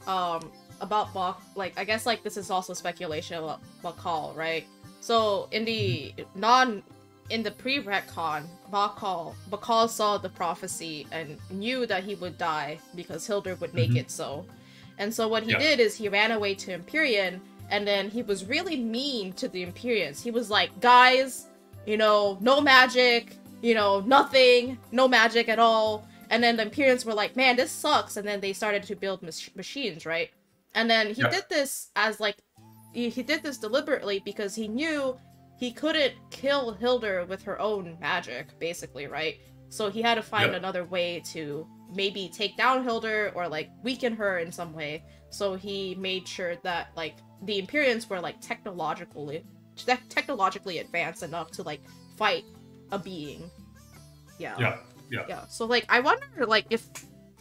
about Bak, like I guess like this is also speculation about Bakal, right? So in the pre-retcon, Bakal saw the prophecy and knew that he would die because Hildur would make it so. And so what he did is he ran away to Empyrean, and then he was really mean to the Empyreans. He was like, guys, you know, no magic, you know, nothing, no magic at all. And then the Empyreans were like, man, this sucks. And then they started to build machines, right? And then he did this as like, he did this deliberately because he knew he couldn't kill Hildur with her own magic, basically, right? So he had to find another way to maybe take down Hildur or like weaken her in some way. So he made sure that like the Empyreans were like technologically advanced enough to like fight a being. Yeah. So like I wonder like if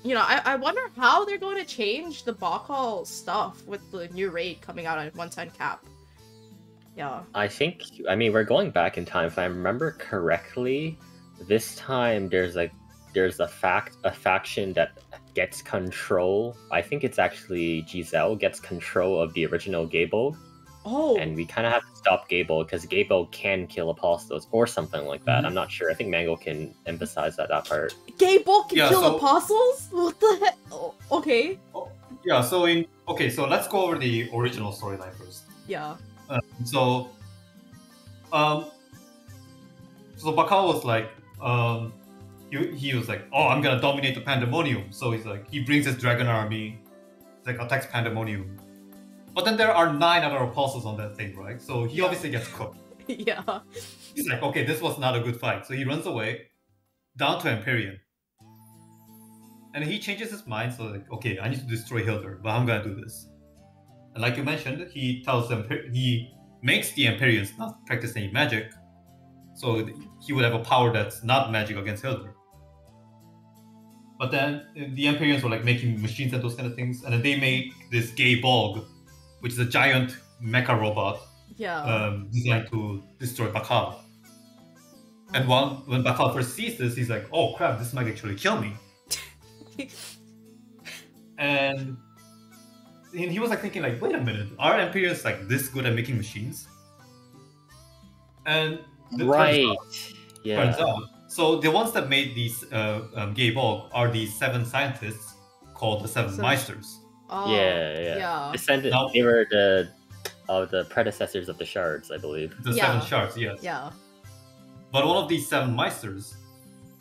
you know I wonder how they're going to change the Bakal stuff with the new raid coming out on 110 cap. Yeah. I mean, we're going back in time. If I remember correctly, this time there's a faction that gets control. I think it's actually Giselle gets control of the original Gable. Oh. And we kind of have to stop Gable because Gable can kill apostles or something like that. I'm not sure. I think Mango can emphasize that part. Gable can kill apostles? What the heck? Oh, okay. Yeah. So let's go over the original storyline first. Yeah. So Bakal was like, he was like, oh, I'm gonna dominate the Pandemonium. So he's like, he brings his dragon army, like attacks Pandemonium. But then there are 9 other apostles on that thing, right? So he obviously gets cooked. Yeah. He's like, okay, this was not a good fight. So he runs away down to Empyrean. And he changes his mind, so like, okay, I need to destroy Hildur, but I'm gonna do this. And like you mentioned, he tells them, he makes the Empyreans not practice any magic, so he would have a power that's not magic against Hildur. But then the Empyreans were like making machines and those kind of things, and then they make this gay Bog, which is a giant mecha robot, designed to destroy Bakal. And when Bakal first sees this, he's like, oh crap, this might actually kill me. And he was like thinking like, wait a minute, are Empyreans like this good at making machines? And turns out, so the ones that made these gay Bog are these 7 scientists called the Seven Meisters. Oh, yeah. They were the predecessors of the shards, I believe. The 7 shards, yes. Yeah. But one of these 7 Meisters,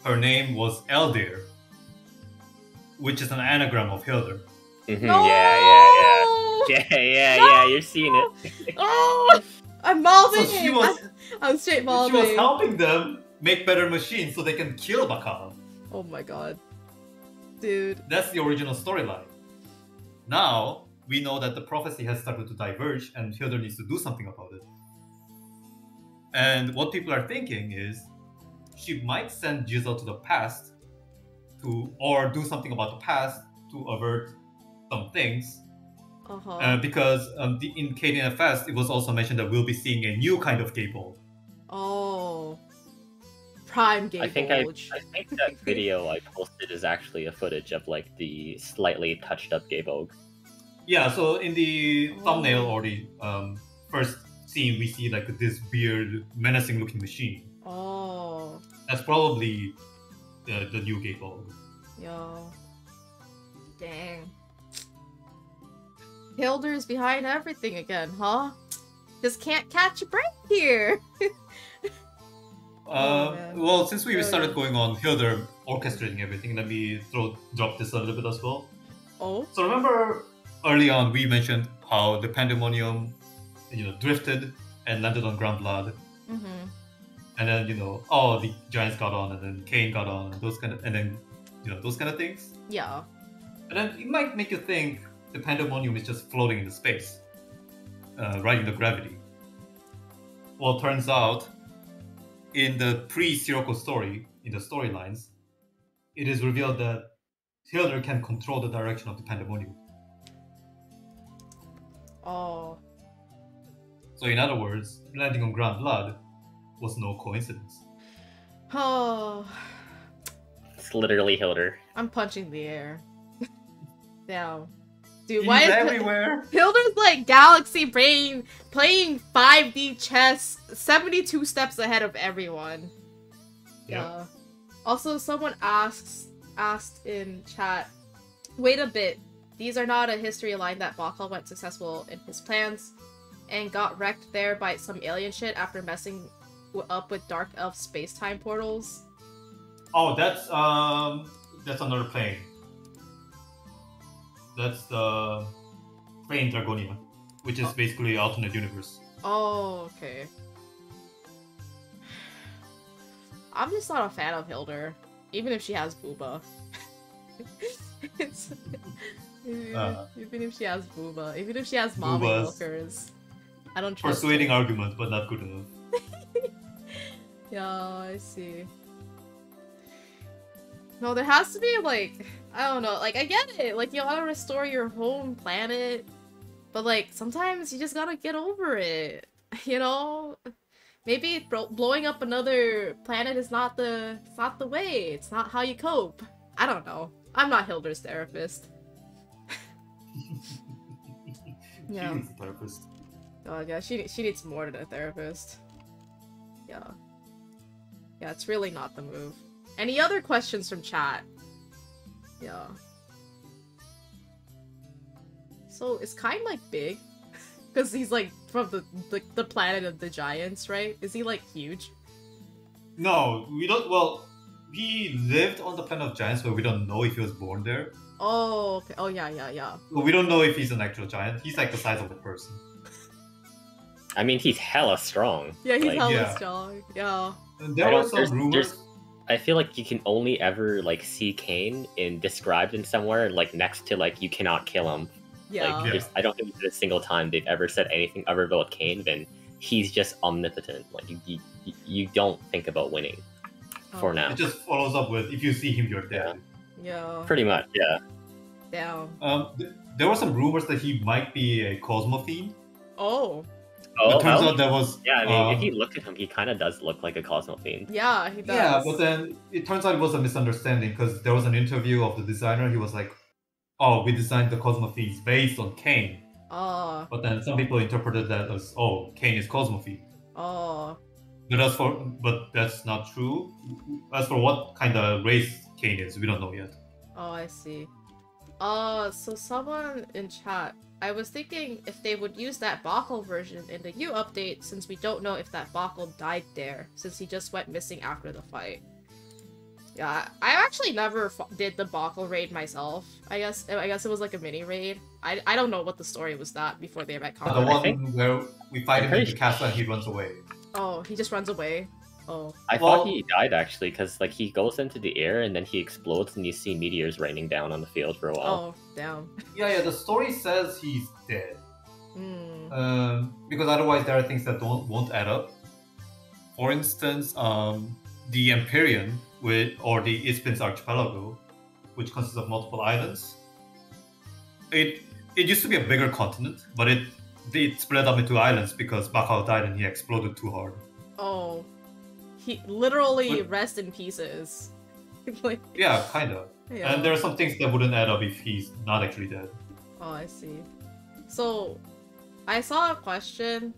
her name was Eldir, which is an anagram of Hildur. No! Yeah, you're seeing it. Oh, I'm mouthing so I'm straight mouthing. She was helping them make better machines so they can kill Bakal. Oh my god. Dude. That's the original storyline. Now, we know that the prophecy has started to diverge and Hildur needs to do something about it. And what people are thinking is she might send Giselle to the past or do something about the past to avert some things. Because in KDNFS, it was also mentioned that we'll be seeing a new kind of gay ball. Oh. Prime gay I think bulge. I think that video I posted is actually a footage of like the slightly touched up gay bulge. Yeah, so in the thumbnail or the first scene, we see like this weird, menacing-looking machine. Oh. That's probably the new gay bulge. Yo. Dang. Hilder's behind everything again, huh? Just can't catch a break here. Well, since we started going on Hilder orchestrating everything, let me drop this a little bit as well. Oh. So remember early on we mentioned how the pandemonium, drifted and landed on ground blood. Mm-hmm. And then the giants got on, and then Kane got on, and those kind of things. Yeah. And then it might make you think the pandemonium is just floating in the space, riding the gravity. Well, it turns out, in the pre-Sirocco story, in the storylines, it is revealed that Hilder can control the direction of the pandemonium. Oh. So in other words, landing on ground blood was no coincidence. Oh. It's literally Hilder. I'm punching the air. Damn. Dude, He's why is everywhere? Hilder's like galaxy brain playing 5D chess 72 steps ahead of everyone. Yeah. Also, someone asked in chat, wait a bit, these are not a history line that Bakal went successful in his plans and got wrecked there by some alien shit after messing up with dark elf space-time portals? Oh, that's another plane. That's the plane Dragonia, which is basically alternate universe. Oh, okay. I'm just not a fan of Hilder, even if she has booba. Even if she has booba, even if she has mommy milkers, I don't trust. Persuading argument, but not good enough. Yeah, I see. No, there has to be, like, I don't know, like, I get it, like, you wanna restore your home planet, but, like, sometimes you just gotta get over it, you know? Maybe blowing up another planet is not the way, it's not how you cope. I don't know. I'm not Hilder's therapist. Yeah. She needs a therapist. Oh, yeah, she needs more than a therapist. Yeah. Yeah, it's really not the move. Any other questions from chat? Yeah. So, is Kain, like, big? Because he's, like, from the planet of the giants, right? Is he, like, huge? No, we don't. Well, he lived on the planet of giants, but we don't know if he was born there. Oh, okay. Oh, yeah. Well, we don't know if he's an actual giant. He's, like, the size of a person. I mean, he's hella strong. Yeah, he's like, hella strong. Yeah. And there were some rumors. I feel like you can only ever, like, see Kane described in somewhere, like, next to, like, you cannot kill him. Yeah. Like, I don't think there's a single time they've ever said anything other about Kane than he's just omnipotent. Like, you don't think about winning for now. It just follows up with, if you see him, you're dead. Yeah. Pretty much, yeah. Damn. There were some rumors that he might be a Cosmo fiend. Oh. It turns out there was... Yeah, I mean, if you look at him, he kind of does look like a Cosmo fiend. Yeah, he does. Yeah, but then it turns out it was a misunderstanding, because there was an interview of the designer. He was like, oh, we designed the Cosmo fiends based on Kane. Oh. But then some people interpreted that as, oh, Kane is Cosmo fiend. Oh. But that's not true. As for what kind of race Kane is, we don't know yet. Oh, I see. So someone in chat, I was thinking if they would use that Bakal version in the U update, since we don't know if that Bakal died there, since he just went missing after the fight. Yeah, I actually never did the Bakal raid myself. I guess it was like a mini raid. I don't know what the story was that before they met The one where we fight him in the castle and he runs away. Oh, he just runs away. Oh. I thought he died actually, because like he goes into the air and then he explodes and you see meteors raining down on the field for a while. Oh, damn. Yeah. The story says he's dead. Because otherwise there are things that won't add up. For instance, the Empyrean or the Ispin's Archipelago which consists of multiple islands. It used to be a bigger continent, but it split up into islands because Bakao died and he exploded too hard. Oh, he literally But- rest in pieces. Like, Yeah, kind of. yeah. And there are some things that wouldn't add up if he's not actually dead. Oh, I see. So, I saw a question.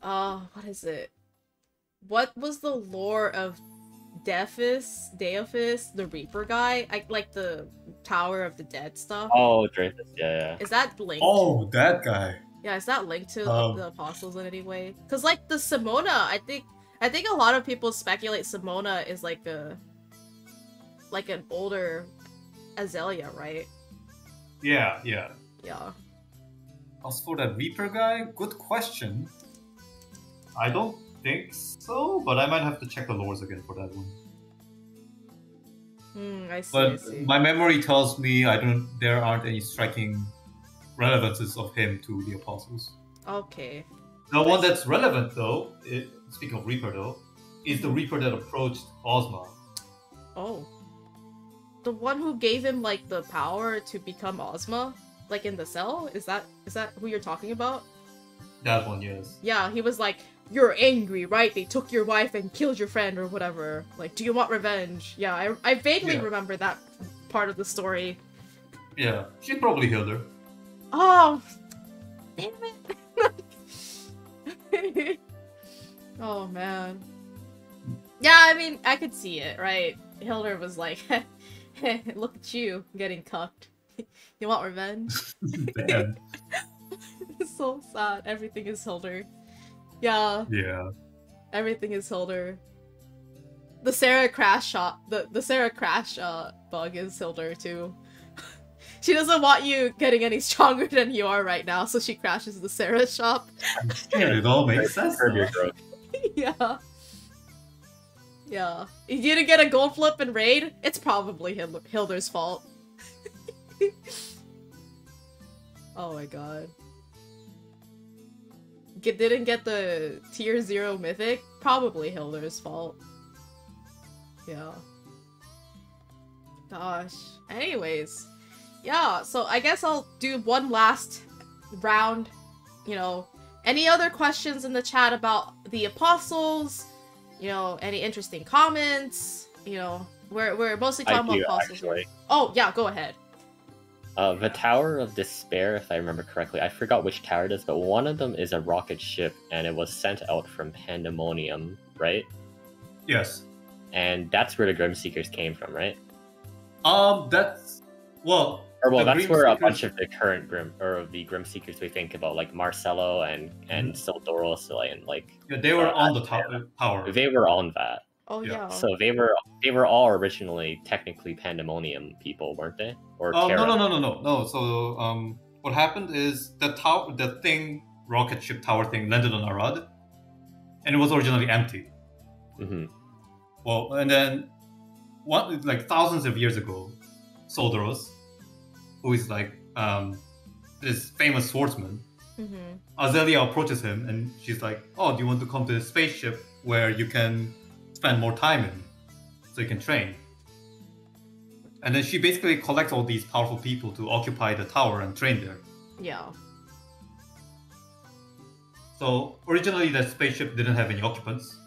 What is it? What was the lore of Dephis, the Reaper guy? Like the Tower of the Dead stuff? Oh, Dreyfus, yeah. Is that linked? Oh, that guy. Yeah, is that linked to Um, the Apostles in any way? Cause like the Simona, I think a lot of people speculate Simona is like an older Azalea, right? Yeah. Yeah. As for that Reaper guy, good question. I don't think so, but I might have to check the lores again for that one. I see. But I see. my memory tells me there aren't any striking relevances of him to the apostles. Okay. The one that's relevant though, speaking of Reaper though, is the Reaper that approached Ozma. Oh. The one who gave him like the power to become Ozma, like in the cell? Is that who you're talking about? That one, yes. Yeah, he was like, "You're angry, right? They took your wife and killed your friend or whatever. Like, do you want revenge?" Yeah, I vaguely Yeah. remember that part of the story. Yeah, she probably healed her. Oh, damn it. Oh man. Yeah, I mean, I could see it, right? Hilder was like, "Look at you getting cucked. You want revenge?" Damn. It's so sad. Everything is Hilder. Yeah, Yeah. everything is Hilder. The Sarah crash shot, the Sarah crash bug is Hilder too. She doesn't want you getting any stronger than you are right now, so she crashes the Sarah shop. Yeah, it all makes sense. Curb your though. growth. Yeah. Yeah. You didn't get a gold flip in raid? It's probably Hilder's fault. Oh my god. Didn't get the tier 0 mythic? Probably Hilder's fault. Yeah. Gosh. Anyways. Yeah, so I guess I'll do one last round. You know, any other questions in the chat about the apostles? You know, any interesting comments? You know, we're mostly talking about apostles here. Actually. Oh, yeah, go ahead. The Tower of Despair, if I remember correctly, I forgot which tower it is, but one of them is a rocket ship, and it was sent out from Pandemonium, right? Yes. And that's where the Grim Seekers came from, right? That's well. Or well, the that's Grim where a Seekers- bunch of the current the Grim Seekers we think about, like Marcello and Sildoros, and like Yeah, they were on the tower. they were on that. Oh, Yeah. yeah. So they were all originally technically Pandemonium people, weren't they? Or No. Terra? No. So what happened is the rocket ship tower thing landed on Arad, and it was originally empty. Mm-hmm. Well, and then thousands of years ago, Soldaros, who is this famous swordsman, Mm-hmm. Azalea approaches him and she's like, "Oh, do you want to come to the spaceship where you can spend more time in, so you can train?" And then she basically collects all these powerful people to occupy the tower and train there. Yeah. So originally that spaceship didn't have any occupants,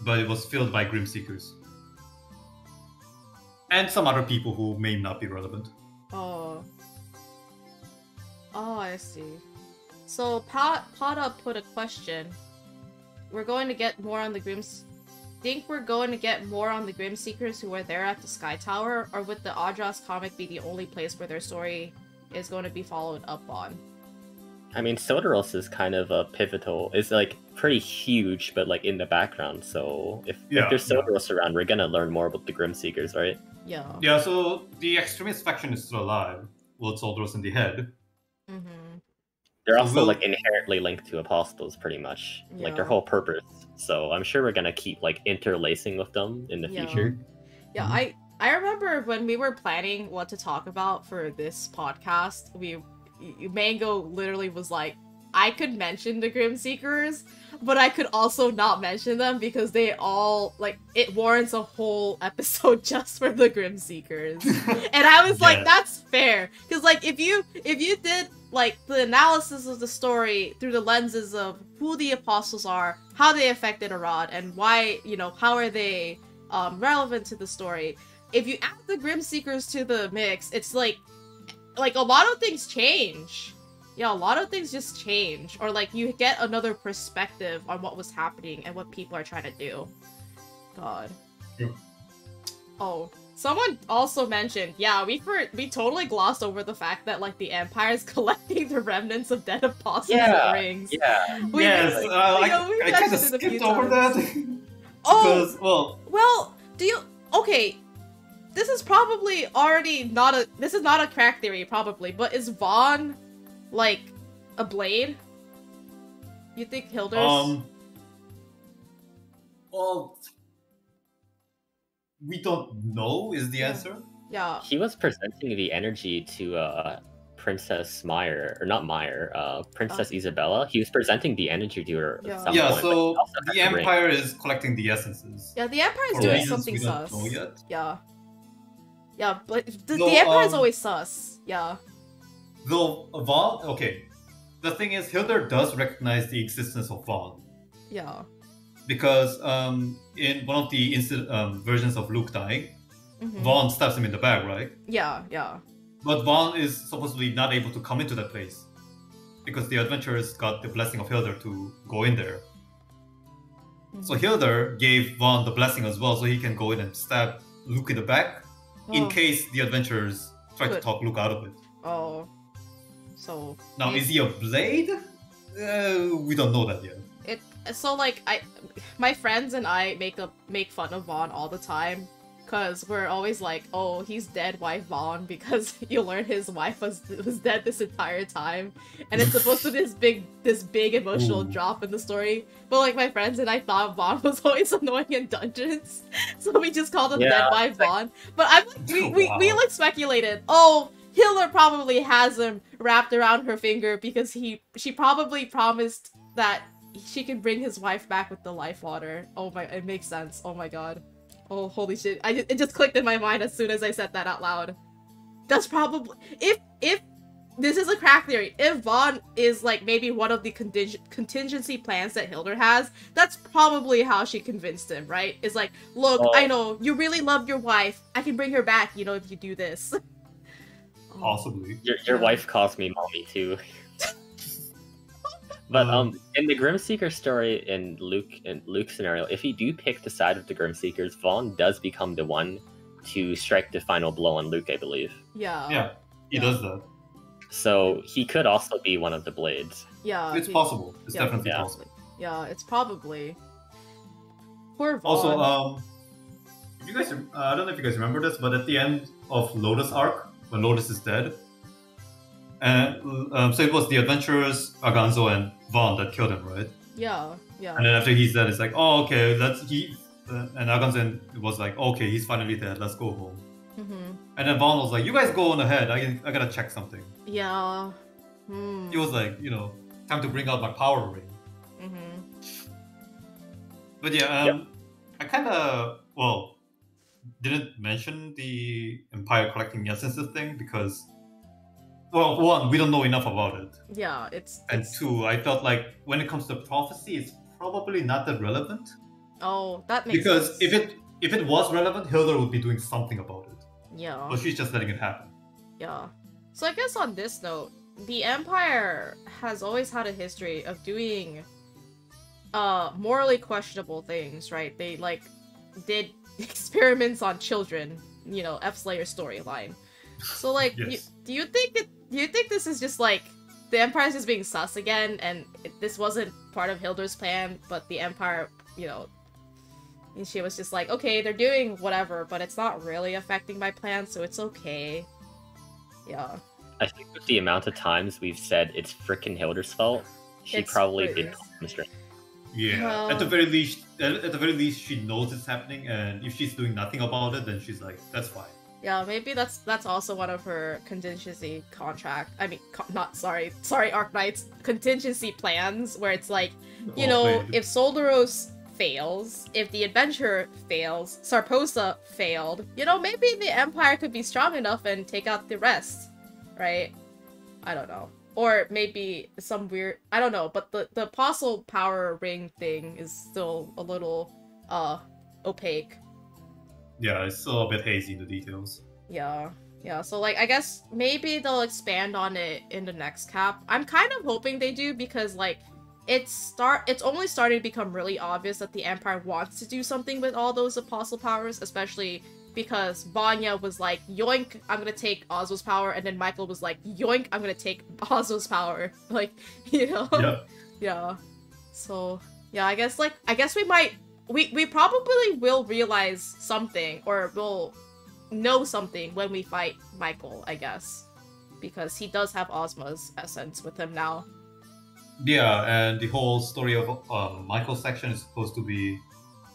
but it was filled by Grim Seekers. And some other people who may not be relevant. Oh. Oh, I see. So, Pada put a question. We're going to get more on the Think we're going to get more on the Grim Seekers who were there at the Sky Tower, or would the Adras comic be the only place where their story is going to be followed up on? I mean, Sodaros is kind of a pivotal. It's like pretty huge, but like in the background. So if there's Sodaros around, we're gonna learn more about the Grim Seekers, right? Yeah. Yeah, so the extremist faction is still alive, with Soldaros in the head. Mm-hmm. They're So also we'll- like inherently linked to apostles, pretty much. Like their Yeah. whole purpose. So I'm sure we're gonna keep like interlacing with them in the Yeah. future. Yeah, Mhm. I remember when we were planning what to talk about for this podcast, Mango literally was like, I could mention the Grim Seekers, but I could also not mention them because they all, like, it warrants a whole episode just for the Grim Seekers. And I was like, that's fair. Because, like, if you did, like, the analysis of the story through the lenses of who the apostles are, how they affected Arad, and why, you know, how are they relevant to the story, if you add the Grim Seekers to the mix, it's like a lot of things change. Yeah, a lot of things just change. Or, like, you get another perspective on what was happening and what people are trying to do. God. Yeah. Oh, someone also mentioned, yeah, we totally glossed over the fact that, like, the Empire is collecting the remnants of dead apostles and rings. Yeah. We kind of skipped over that. Because, well, okay, this is probably already this is not a crack theory, probably, but is Vaughn, like, a blade? You think Hilder's? Well, we don't know is the answer. Yeah. He was presenting the energy to Princess Princess Isabella. He was presenting the energy to her at some point, so the Empire is collecting the essences. Yeah, the Empire is doing something we sus. don't know yet. Yeah. Yeah, but the Empire is always sus. Yeah. Though Vaughn, okay, the thing is, Hilder does recognize the existence of Vaughn. Yeah. Because in one of the versions of Luke dying, Vaughn stabs him in the back, right? Yeah, yeah. But Vaughn is supposedly not able to come into that place because the adventurers got the blessing of Hilder to go in there. So Hilder gave Vaughn the blessing as well, so he can go in and stab Luke in the back in case the adventurers try to talk Luke out of it. Oh. So now, is he a blade? We don't know that yet. So like my friends and I make fun of Vaughn all the time, cause we're always like, oh, he's dead wife Vaughn, because you learn his wife was dead this entire time, and it's supposed to be this big emotional drop in the story. But like my friends and I thought Vaughn was always annoying in dungeons, so we just called him dead wife Vaughn. But I'm like, we like speculated, oh, Hilda probably has him wrapped around her finger because she probably promised that she can bring his wife back with the life water. Oh my, it makes sense. Oh my god. Oh, holy shit. It just clicked in my mind as soon as I said that out loud. That's probably, if this is a crack theory, if Vaughn is like maybe one of the contingency plans that Hilder has, that's probably how she convinced him, right? It's like, look, I know, you really love your wife. I can bring her back, you know, if you do this. Possibly. Your wife calls me mommy too. But in the Grim Seeker story in Luke's scenario, if you do pick the side of the Grim Seekers, Vaughn does become the one to strike the final blow on Luke, I believe. Yeah. Yeah, he does that. So he could also be one of the blades. Yeah. It's possible. It's definitely possible. Yeah, it's probably. Poor Vaughn. Also, if you guys, I don't know if you guys remember this, but at the end of Lotus arc, when Lotus is dead, and so it was the adventurers, Aganzo and Vaughn that killed him, right? Yeah, yeah. And then after he's dead, it's like, oh, okay, and Aganzo was like, okay, he's finally dead, let's go home. And then Vaughn was like, you guys go on ahead, I gotta check something. Yeah. He was like, you know, time to bring out my power ring. But yeah, I kind of, didn't mention the Empire collecting essences thing because, well, one, we don't know enough about it. Yeah, and two, I felt like when it comes to prophecy, it's probably not that relevant. Oh, that makes sense. Because if it was relevant, Hilda would be doing something about it. Yeah. But she's just letting it happen. Yeah. So I guess on this note, the Empire has always had a history of doing morally questionable things, right? They like did experiments on children, you know, F-Slayer storyline. So like, yes. do you think this is just like the Empire's just being sus again, and this wasn't part of Hilder's plan, but the Empire, you know, and she was just like, okay, they're doing whatever, but it's not really affecting my plan, so it's okay. Yeah. I think with the amount of times we've said it's frickin' Hilder's fault, she probably did demonstrate. Yeah, at the very least, she knows it's happening, and if she's doing nothing about it, then she's like, that's fine. Yeah, maybe that's also one of her contingency contract. I mean, sorry, Arknights contingency plans, where it's like, you know, if Soldaros fails, if the adventure fails, Sarposa failed, you know, maybe the Empire could be strong enough and take out the rest, right? I don't know. Or maybe some weird, I don't know, but the Apostle Power Ring thing is still a little, opaque. Yeah, it's still a bit hazy in the details. Yeah, so like, I guess maybe they'll expand on it in the next cap. I'm kind of hoping they do, because like, it's only starting to become really obvious that the Empire wants to do something with all those apostle powers, especially because Vanya was like, yoink, I'm gonna take Ozzo's power, and then Michael was like, yoink, I'm gonna take Ozzo's power. Like, you know? Yeah. Yeah. So, yeah, I guess we probably will realize something, or will know something when we fight Michael, I guess. Because he does have Ozma's essence with him now. Yeah, and the whole story of Michael's section is supposed to be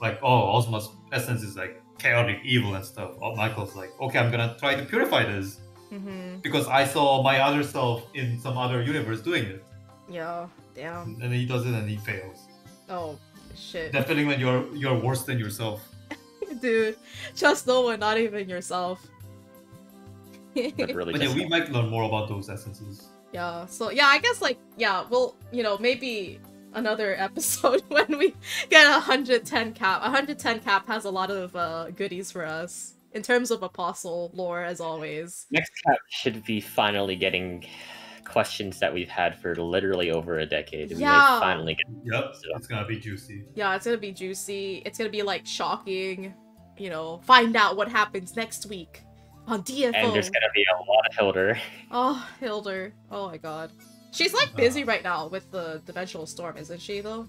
like, oh, Ozma's essence is like chaotic evil and stuff. Oh, Michael's like, okay, I'm gonna try to purify this. Because I saw my other self in some other universe doing it. Yeah, damn. And he does it and he fails. Oh, shit. That feeling when you're worse than yourself. Dude, just no one, not even yourself. Really, but yeah, we might learn more about those essences. Yeah, so yeah, I guess like, yeah, we'll, you know, maybe another episode when we get 110 cap. 110 cap has a lot of goodies for us in terms of Apostle lore, as always. Next cap should be finally getting questions that we've had for literally over a decade. We might finally get. Yep, it's gonna be juicy. Yeah, it's gonna be juicy. It's gonna be like shocking. You know, find out what happens next week on DFO. And there's gonna be a lot of Hilder. Oh, Hilder. Oh my god. She's like busy right now with the Dimensional Storm, isn't she though?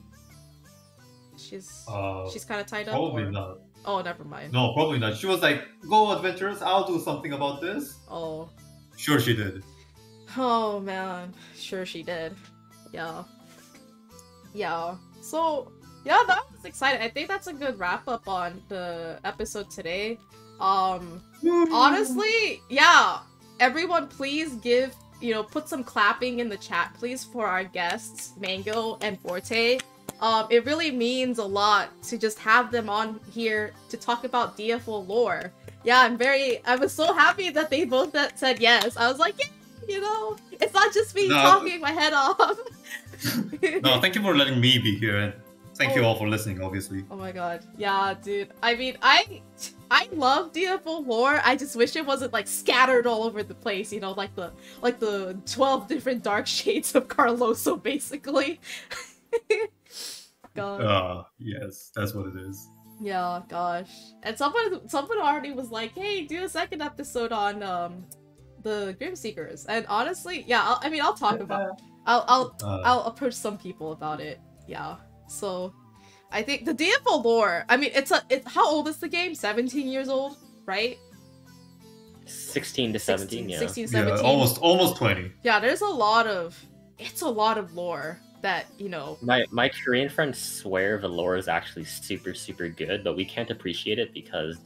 She's kind of tied up. Probably not. Oh, never mind. No, probably not. She was like, "Go adventurers, I'll do something about this." Oh. Sure, she did. Oh man, sure she did. Yeah. Yeah. So yeah, that was exciting. I think that's a good wrap up on the episode today. Honestly, yeah. Everyone, please give, you know, put some clapping in the chat, please, for our guests, Mango and Forte. It really means a lot to just have them on here to talk about DFO lore. Yeah, I was so happy that they both said yes. I was like, yeah, you know, it's not just me talking my head off. No, thank you for letting me be here, and thank you all for listening, obviously. Oh my god. Yeah, dude. I mean, I love DFO lore. I just wish it wasn't like scattered all over the place, you know, like the 12 different dark shades of Carloso, basically. God. Yes, that's what it is. Yeah, gosh. And someone already was like, hey, do a second episode on the Grim Seekers. And honestly, yeah, I'll talk about it. I'll approach some people about it. Yeah. So I think the DFO lore, I mean, it's how old is the game? 17 years old, right? 16 to 17, 16, 17. Yeah, almost 20. Yeah, there's a lot of lore that, you know. My Korean friends swear the lore is actually super, super good, but we can't appreciate it because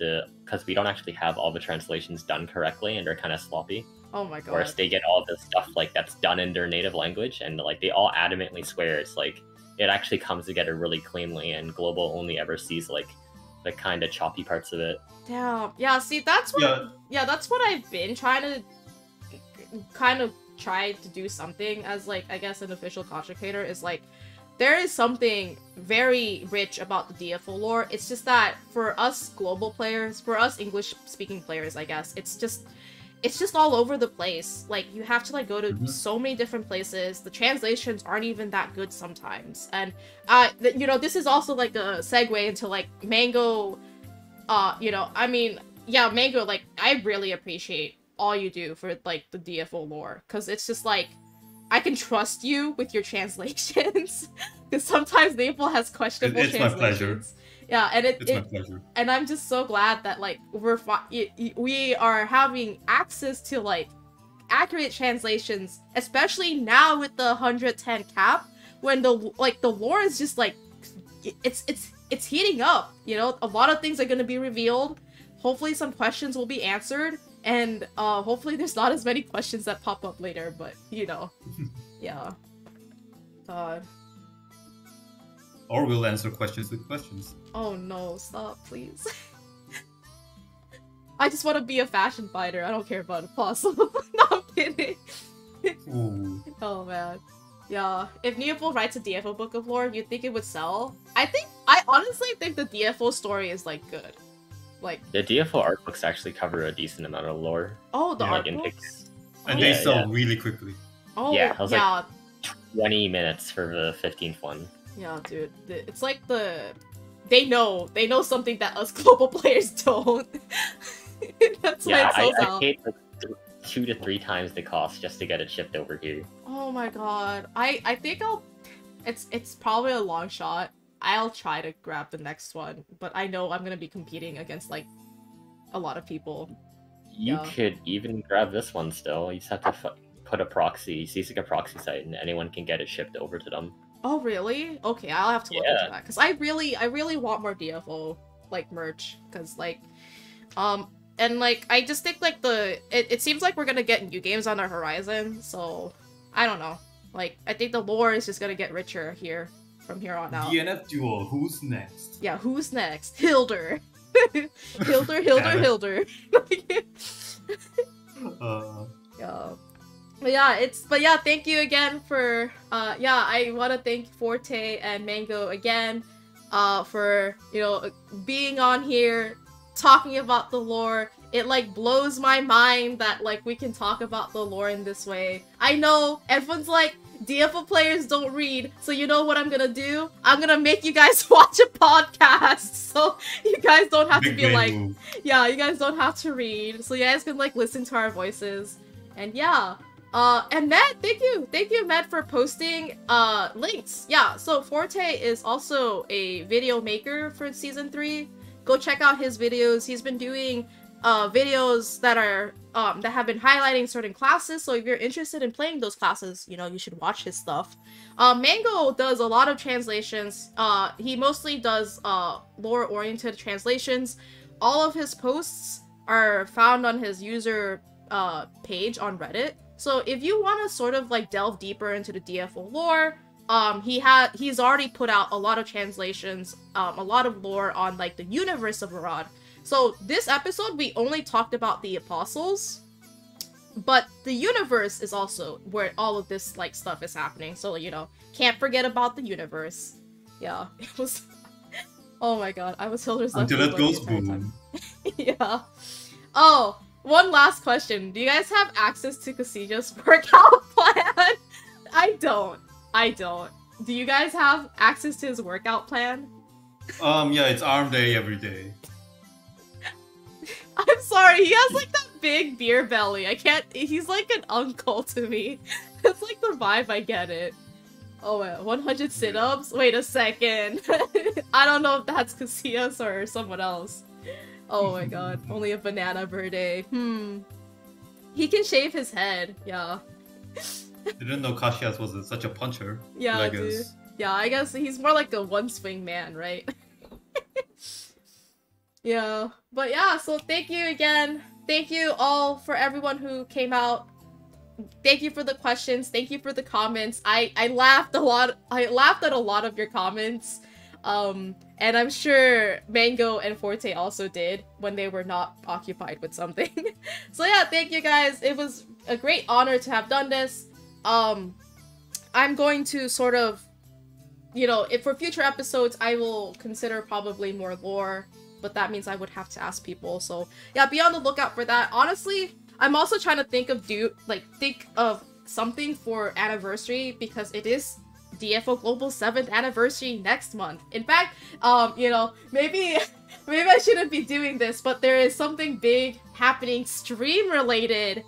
we don't actually have all the translations done correctly and they're kind of sloppy. Oh my god. Whereas they get all the stuff like that's done in their native language, and like they all adamantly swear it's like it actually comes together really cleanly, and Global only ever sees like the kind of choppy parts of it. Damn. Yeah, see, that's what that's what I've been trying to kind of try to do something as, like, I guess an official content creator, is like there is something very rich about the DFO lore. It's just that for us global players, for us English speaking players, I guess, it's just all over the place. Like, you have to like go to so many different places. The translations aren't even that good sometimes. And you know, this is also like a segue into like Mango. You know, I mean, yeah, Mango, like, I really appreciate all you do for like the DFO lore, because it's just like I can trust you with your translations, because sometimes Maple has questionable translations. My pleasure. Yeah, and it's my pleasure. And I'm just so glad that like we are having access to like accurate translations, especially now with the 110 cap, when the lore is just like it's heating up. You know, a lot of things are going to be revealed. hopefully some questions will be answered, and hopefully there's not as many questions that pop up later, but you know. Yeah. God. Or we'll answer questions with questions. Oh no, stop, please. I just want to be a fashion fighter. I don't care about a fossil. No, I'm kidding. Ooh. Oh man. Yeah. If Neopol writes a DFO book of lore, you'd think it would sell? I honestly think the DFO story is like good. Like The DFO art books actually cover a decent amount of lore. oh, the Yeah, art like in books? And Oh, they Yeah, sell yeah. really quickly. Oh, Yeah, I was like- yeah. 20 minutes for the 15th one. Yeah, dude. It's like they know something that us global players don't. That's why Yeah, it sells I out. paid like 2 to 3 times the cost just to get it shipped over here. Oh my god. I think it's probably a long shot. I'll try to grab the next one, but I know I'm gonna be competing against like a lot of people. You Yeah. could even grab this one still. You just have to put a proxy, CSIC a proxy site, and anyone can get it shipped over to them. Oh really? Okay, I'll have to look Yeah. into that because I really want more DFO like merch because like and like I just think like it seems like we're gonna get new games on our horizon, so I don't know. Like I think the lore is just gonna get richer here from here on out. DNF duo, who's next? Yeah, who's next? Hilder. Hilder. Yeah. But yeah, thank you again for I want to thank Forte and Mango again for, you know, being on here talking about the lore. It like blows my mind that like we can talk about the lore in this way. I know everyone's like DFO players don't read, so you know what I'm gonna do? I'm gonna make you guys watch a podcast, so you guys don't have to Big be brain like, move. yeah, you guys don't have to read, so you guys can like listen to our voices. And yeah, and Matt, thank you Matt for posting links. Yeah, so Forte is also a video maker for season 3. Go check out his videos. He's been doing videos that are that have been highlighting certain classes, so if you're interested in playing those classes, you know, you should watch his stuff. Mango does a lot of translations. He mostly does lore-oriented translations. All of his posts are found on his user page on Reddit. So if you want to sort of like delve deeper into the DFO lore, he's already put out a lot of translations, a lot of lore on like the universe of Arad. So this episode we only talked about the apostles, but the universe is also where all of this like stuff is happening. So you know, can't forget about the universe. Yeah, it was. Oh my god, I was Hilder's Until left it boy goes the entire boom. time. Yeah. Oh, one last question. Do you guys have access to Casilla's workout plan? I don't. Do you guys have access to his workout plan? Yeah, it's arm day every day. I'm sorry, he has like that big beer belly. I can't. He's like an uncle to me. That's like the vibe, I get it. Oh, wait, 100 sit-ups? Wait a second. I don't know if that's Casillas or someone else. Oh my god, only a banana birthday. He can shave his head, yeah. Didn't know Casillas was such a puncher. Yeah, I dude. guess. Yeah, I guess he's more like a one-swing man, right? Yeah, but yeah, so thank you again. Thank you all for everyone who came out. Thank you for the questions. Thank you for the comments. I laughed a lot. I laughed at a lot of your comments. And I'm sure Mango and Forte also did when they were not occupied with something. So yeah, thank you guys. It was a great honor to have done this. I'm going to sort of, you know, if for future episodes, I will consider probably more lore, but that means I would have to ask people. So yeah, be on the lookout for that. Honestly, I'm also trying to think of something for anniversary because it is DFO Global 7th anniversary next month. In fact, you know, maybe I shouldn't be doing this, but there is something big happening stream related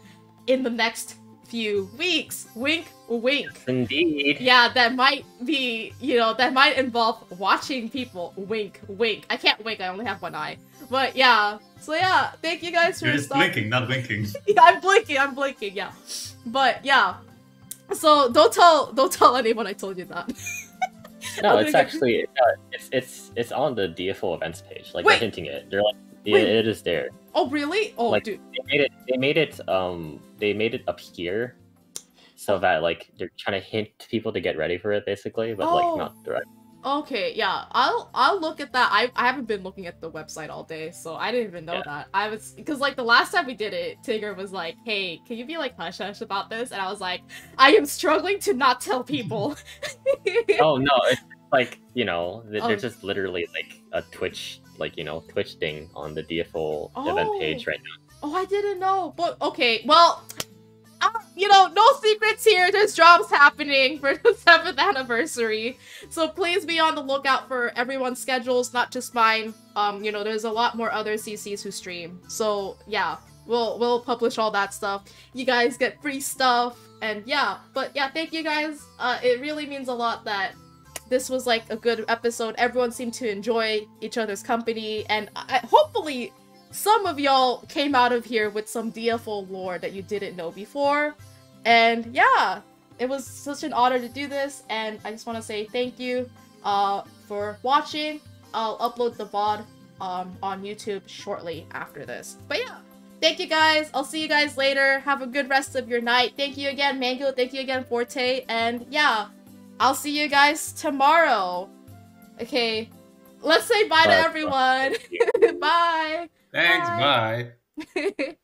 in the next few weeks. Wink, wink. Indeed. Yeah, that might be, you know, that might involve watching people. Wink, wink. I can't wink, I only have one eye. But yeah, so yeah, thank you guys for You're just stopping. blinking, not winking. Yeah, I'm blinking, yeah. But yeah, so don't tell anyone I told you that. No, I'm it's gonna get- actually it's on the DFO events page. Like Wait. they're hinting it. They're like, Yeah, it is there. Oh really? Oh Like, dude. They made it appear so that like they're trying to hint to people to get ready for it, basically, but like not direct. Okay, yeah, I'll look at that. I haven't been looking at the website all day, so I didn't even know that. I was, because like the last time we did it, Tigger was like, "Hey, can you be like hush hush about this?" And I was like, "I am struggling to not tell people." Oh no, it's like, you know, they're just literally like a Twitch, like, you know, Twitch thing on the DFO event page right now. Oh, I didn't know. But okay, well, you know, no secrets here. There's drops happening for the 7th anniversary. So please be on the lookout for everyone's schedules, not just mine. You know, there's a lot more other CCs who stream. So yeah, we'll publish all that stuff. You guys get free stuff, and yeah. But yeah, thank you guys. It really means a lot that this was like a good episode. Everyone seemed to enjoy each other's company, and hopefully some of y'all came out of here with some DFO lore that you didn't know before. And yeah, it was such an honor to do this, and I just want to say thank you for watching. I'll upload the VOD on YouTube shortly after this. But yeah, thank you guys. I'll see you guys later. Have a good rest of your night. Thank you again, Mango. Thank you again, Forte. And yeah, I'll see you guys tomorrow. Okay, let's say bye to everyone. Bye. Thanks, bye.